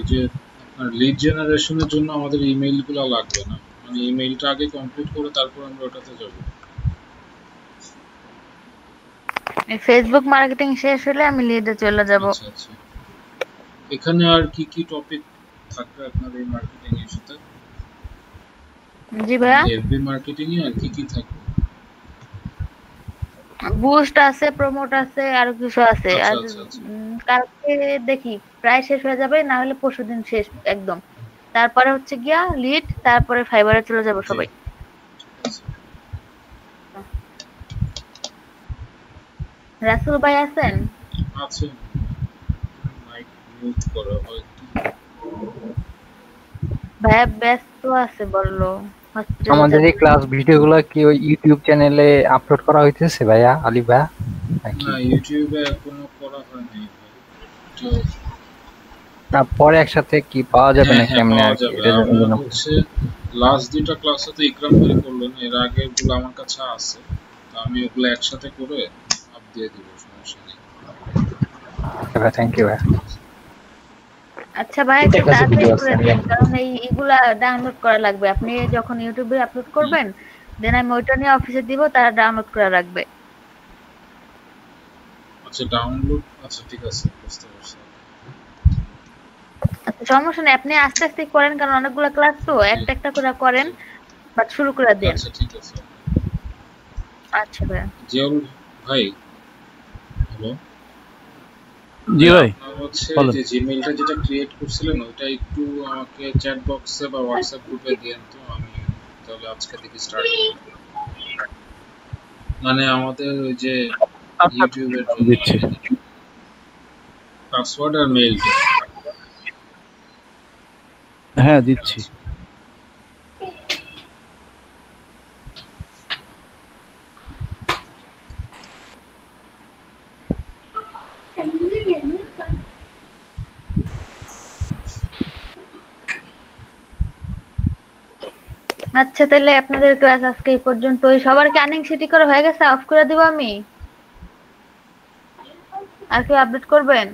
যে আপনার লিড জেনারেশনের জন্য আমাদের ইমেইলগুলো লাগবে না, মানে ইমেইলটা আগে কমপ্লিট করে তারপর আমরা ওটাতে যাব। ফেসবুক মার্কেটিং শেষ হলে আমি লিডে চলে যাব। আচ্ছা আচ্ছা, এখানে আর কি কি টপিক থাকবে আপনার এই মার্কেটিং এর সাথে? জি ভাইয়া, এফবি মার্কেটিং এ আর কি কি থাকবে? বুস্ট আছে, প্রমোট আছে, আর কিছু আছে। আর কালকে দেখি প্রায় শেষ হয়ে যাবে, না হলে পরশুদিন শেষ একদম। তারপরে হচ্ছে গিয়া লিড, তারপরে ফাইবারে চলে যাব সবাই। রাসূল ভাই আছেন? আছে, মাইক মিউট করা হয়। ভাইয়া ব্যস্ত আছে বললো। আমাদের এই ক্লাস ভিডিওগুলো কি ওই ইউটিউব চ্যানেলে আপলোড করা হইতেছে ভাইয়া আলী ভাইয়া? না, ইউটিউবে এখনো করা হয়নি। তারপরে একসাথে কি পাওয়া যাবে না কেমনে আর কি? এটা জন্য হচ্ছে লাস্ট দুটো ক্লাসে তো ইকরাম ভাই করলেন, এর আগের গুলো আমার কাছে আছে, তো আমি ওগুলো একসাথে করে আপ দিয়ে দিব, সমস্যা নেই। থ্যাংক ইউ ভাই। আচ্ছা ভাই, একটু তাড়াতাড়ি করে দিন, কারণ এইগুলা ডাউনলোড করা লাগবে। আপনি যখন ইউটিউবে আপলোড করবেন, দেন আমি ওইটা নিয়ে অফিসে দিব, তারা ডাউনলোড করে রাখবে। আচ্ছা ডাউনলোড, আচ্ছা ঠিক আছে, বুঝতে পারছি। আচ্ছা সমস্যা নেই, আপনি আস্তে আস্তে করেন, কারণ অনেকগুলো ক্লাস তো একটা একটা করে করেন, বাট শুরু করে দেন। আচ্ছা ঠিক আছে। আচ্ছা ভাই। জিয়াউল ভাই, হ্যালো। জি ভাই, হচ্ছে যে জিমেইলটা যেটা ক্রিয়েট করছিলেন ওটা একটু আমাকে চ্যাট বক্সে বা হোয়াটসঅ্যাপ গ্রুপে দেন, তো আমি তাহলে আজকে থেকে স্টার্ট করব। মানে আমাদের ওই যে ইউটিউবের দিচ্ছি পাসওয়ার্ড আর মেইলটা। হ্যাঁ দিচ্ছি। আচ্ছা তাহলে আপনাদের ক্লাস আজকে এই পর্যন্তই। সবার কানিং সেটি করা হয়ে গেছে? অফ করে দিব আমি, আর কি আপডেট করবেন?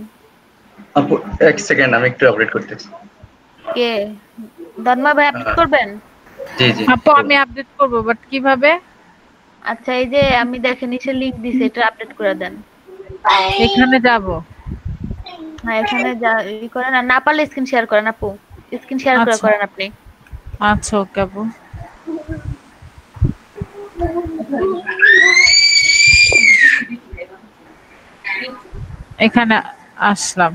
আপু এক সেকেন্ড, আমি একটু আপডেট করতেছি। কে ধর্মা ভাই আপডেট করবেন? জি জি আপু আমি আপডেট করব, বাট কিভাবে? আচ্ছা এই যে আমি দেখেন নিচে লিংক দিছি, এটা আপডেট করে দেন। এখানে যাব? হ্যাঁ এখানে যা ই করেন, আর না পারলে স্ক্রিন শেয়ার করেন আপু, স্ক্রিন শেয়ার করে করেন আপনি। আচ্ছা ওকে আপু। এখানে আসলাম।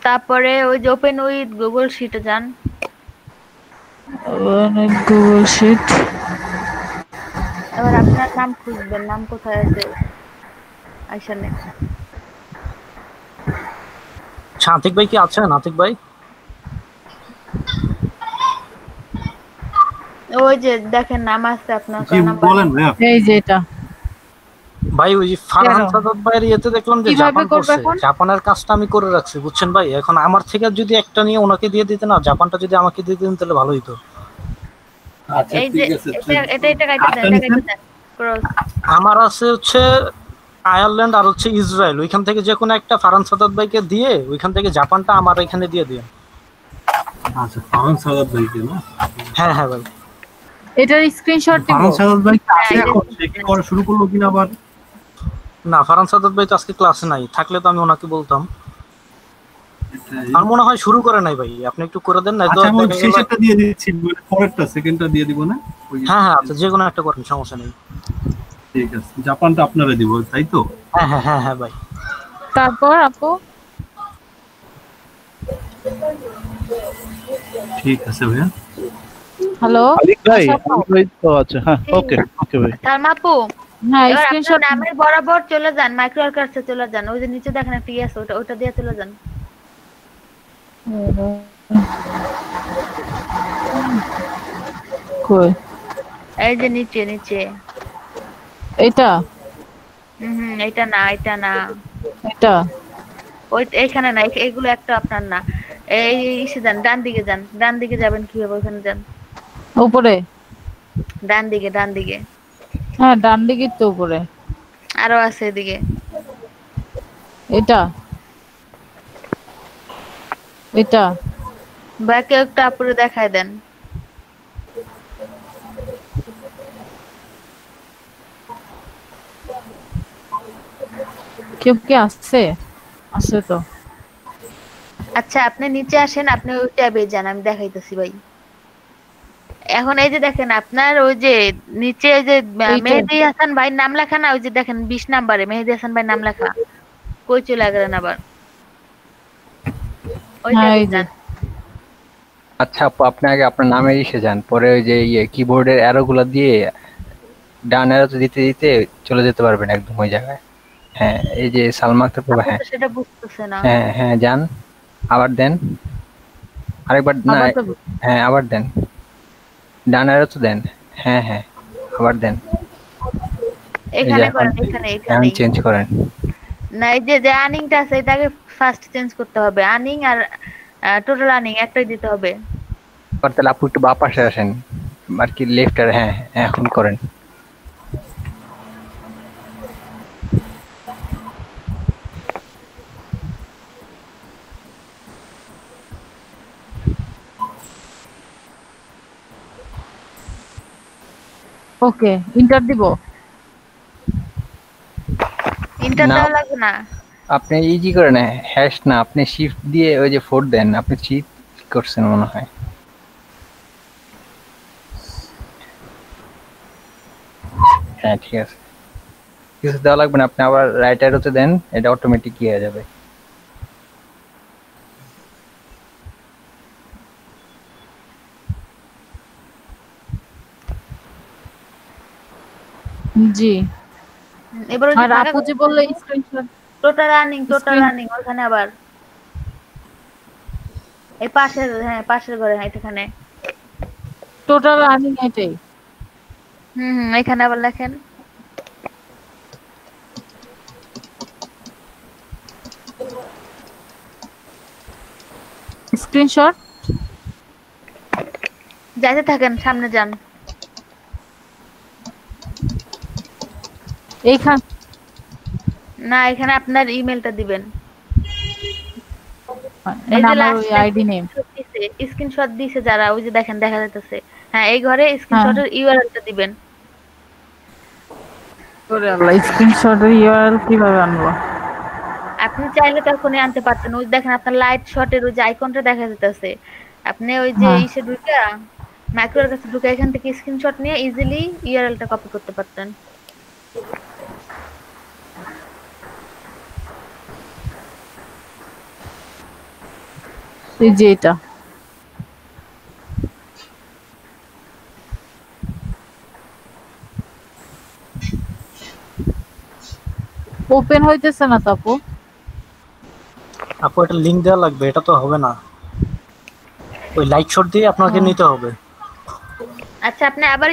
তারপরে ওই যে ওপেন উইথ গুগল শিটে যান। Google sheet. এবার আপনার নাম খুঁজবেন, নাম কোথায় আছে? আইসানে। শান্তিক ভাই কি আছেন? নাতিক ভাই ওই যে দেখেন নাম আছে আপনার, নাম বলেন ভাইয়া। এই যে এটা ভাই, ওই যে ফারহান সাদাত ভাইয়ের ইয়েতে দেখলাম যে জাপান করছে, জাপানের কাজটা আমি করে রাখছি বুঝছেন ভাই। এখন আমার থেকে যদি একটা নিয়ে ওনাকে দিয়ে দিতেন না, জাপানটা যদি আমাকে দিয়ে দিতেন তাহলে ভালো হতো। আচ্ছা ঠিক আছে, এটা কাইটে দেন। আমার আছে হচ্ছে আয়ারল্যান্ড আর হচ্ছে ইসরায়েল, ওইখান থেকে যে কোনো একটা ফারহান সাদাত ভাইকে দিয়ে ওইখান থেকে জাপানটা আমার এখানে দিয়ে দিন। আচ্ছা ফারহান সাদাত ভাইকে না? হ্যাঁ হ্যাঁ ভাই, এটার স্ক্রিনশট দিব। ফারহান সাদাত ভাই কি আছে এখন? সে কি করা শুরু করলো কিনা আবার? না ফারহান সাদাত ভাই তো আজকে ক্লাসে নাই, থাকলে তো আমি ওনাকে বলতাম। আর মনে হয় শুরু করে নাই ভাই, আপনি একটু করে দেন না। আচ্ছা আমি শেষেরটা দিয়ে দিচ্ছি, মানে পরেরটা সেকেন্ডটা দিয়ে দিব না? হ্যাঁ হ্যাঁ আচ্ছা যে কোনো একটা করেন, সমস্যা নেই। ঠিক আছে, জাপানটা আপনারা দিব তাই তো? হ্যাঁ হ্যাঁ হ্যাঁ হ্যাঁ ভাই। তারপর আপু ঠিক আছে ভাইয়া। হ্যালো আলিক ভাই, আচ্ছা হ্যাঁ ওকে ওকে ভাই। সালমাপু হ্যাঁ এবার স্ক্রিনশট আপনার নামের বরাবর চলে যান, মাইক্রো ওয়ার্কার্সে চলে যান, ওই যে নিচে দেখেন একটা ই আছে, ওটা দিয়ে চলে যান। কই? এই যে নিচে নিচে। এটা? এটা না, এটা না, এটা ওই এইখানে না, এগুলো একটা আপনার না। এই ইসে যান, ডান দিকে যান, ডান দিকে যাবেন কিভাবে? ওখানে যান, উপরে ডান দিকে, ডান দিকে। হ্যাঁ ডান দিকে তো উপরে আরো আছে এদিকে। এটা এটা বাকি একটা আপুরে দেখায় দেন। কেউ কি আসছে? আসছে তো। আচ্ছা আপনি নিচে আসেন, আপনি ওই ট্যাবে যান, আমি দেখাইতেছি ভাই। এখন এই যে দেখেন আপনার ওই যে নিচে ওই যে মেহেদী হাসান ভাই নাম লেখা না, ওই যে দেখেন 20 নম্বরে মেহেদী হাসান ভাই নাম লেখা, কই চলে গেলেন আবার? ওই ট্যাবে যান। আচ্ছা আপু, আপনি আগে আপনার নামের ইসে যান, পরে ওই যে কিবোর্ডের অ্যারোগুলো দিয়ে ডান অ্যারো দিতে দিতে চলে যেতে পারবেন একদম ওই জায়গায়। হ্যাঁ এই যে সালমা আক্তার প্রভা, হ্যাঁ সেটা বুঝতেছে না। হ্যাঁ হ্যাঁ যান, আবার দেন, আরেকবার না, হ্যাঁ আবার দেন, ডান অ্যারো তো দেন, হ্যাঁ হ্যাঁ আবার দেন, এখানে করেন, এখানে এখানে চেঞ্জ করেন না। এই যে আর্নিংটা আছে এটাকে ফার্স্ট চেঞ্জ করতে হবে, আর্নিং আর টোটাল আর্নিং একটাই দিতে হবে। তাহলে আপু একটু বাঁ পাশে আসেন আর কি, লেফট আর হ্যাঁ এখন করেন। ওকে ইন্টার দিব? ইন্টার দেওয়া লাগবে না, আপনি ইজি করেন, হ্যাশ না, আপনি শিফট দিয়ে ওই যে 4 দেন, আপনি চিট করছেন মনে হয়। হ্যাঁ ঠিক আছে, কিছু দেওয়া লাগবে না, আপনি আবার রাইট অ্যারোতে দেন, এটা অটোমেটিক হয়ে যাবে। জি এবার আর আপু যে বললো স্ক্রিনশট টোটাল আর্নিং ওখানে আবার এই পাশের, হ্যাঁ পাশের ঘরে, হ্যাঁ এখানে টোটাল আর্নিং এটাই। এখানে আবার লেখেন স্ক্রিনশট। যাইতে থাকেন, সামনে যান। এইখান না, এখানে আপনার ইমেলটা দিবেন। এই মানে যে আমার ওই আইডি নেম স্ক্রিনশট দিছে যারা, ওই যে দেখেন দেখা যাচ্ছে, হ্যাঁ এই ঘরে স্ক্রিনশটের ইউআরএলটা দিবেন। ওরে আল্লাহ, স্ক্রিনশটের ইউআরএল কিভাবে আনবো? আপনি চাইলে তখনই আনতে পারতেন, ওই দেখেন আপনার লাইট শটের ওই যে আইকনটা দেখা যাচ্ছে, আপনি ওই যে ইসে ঢুকে মাইক্রোর কাছে ঢুকে এখান থেকে স্ক্রিনশট নিয়ে ইজিলি ইউআরএলটা কপি করতে পারতেন। এই যে এটা ওপেন হইতেছে না তো আপু। আপু এটা লিংক দেওয়া লাগবে, এটা তো হবে না, ওই লাইট শট দিয়ে আপনাকে নিতে হবে। আচ্ছা আপনি আবার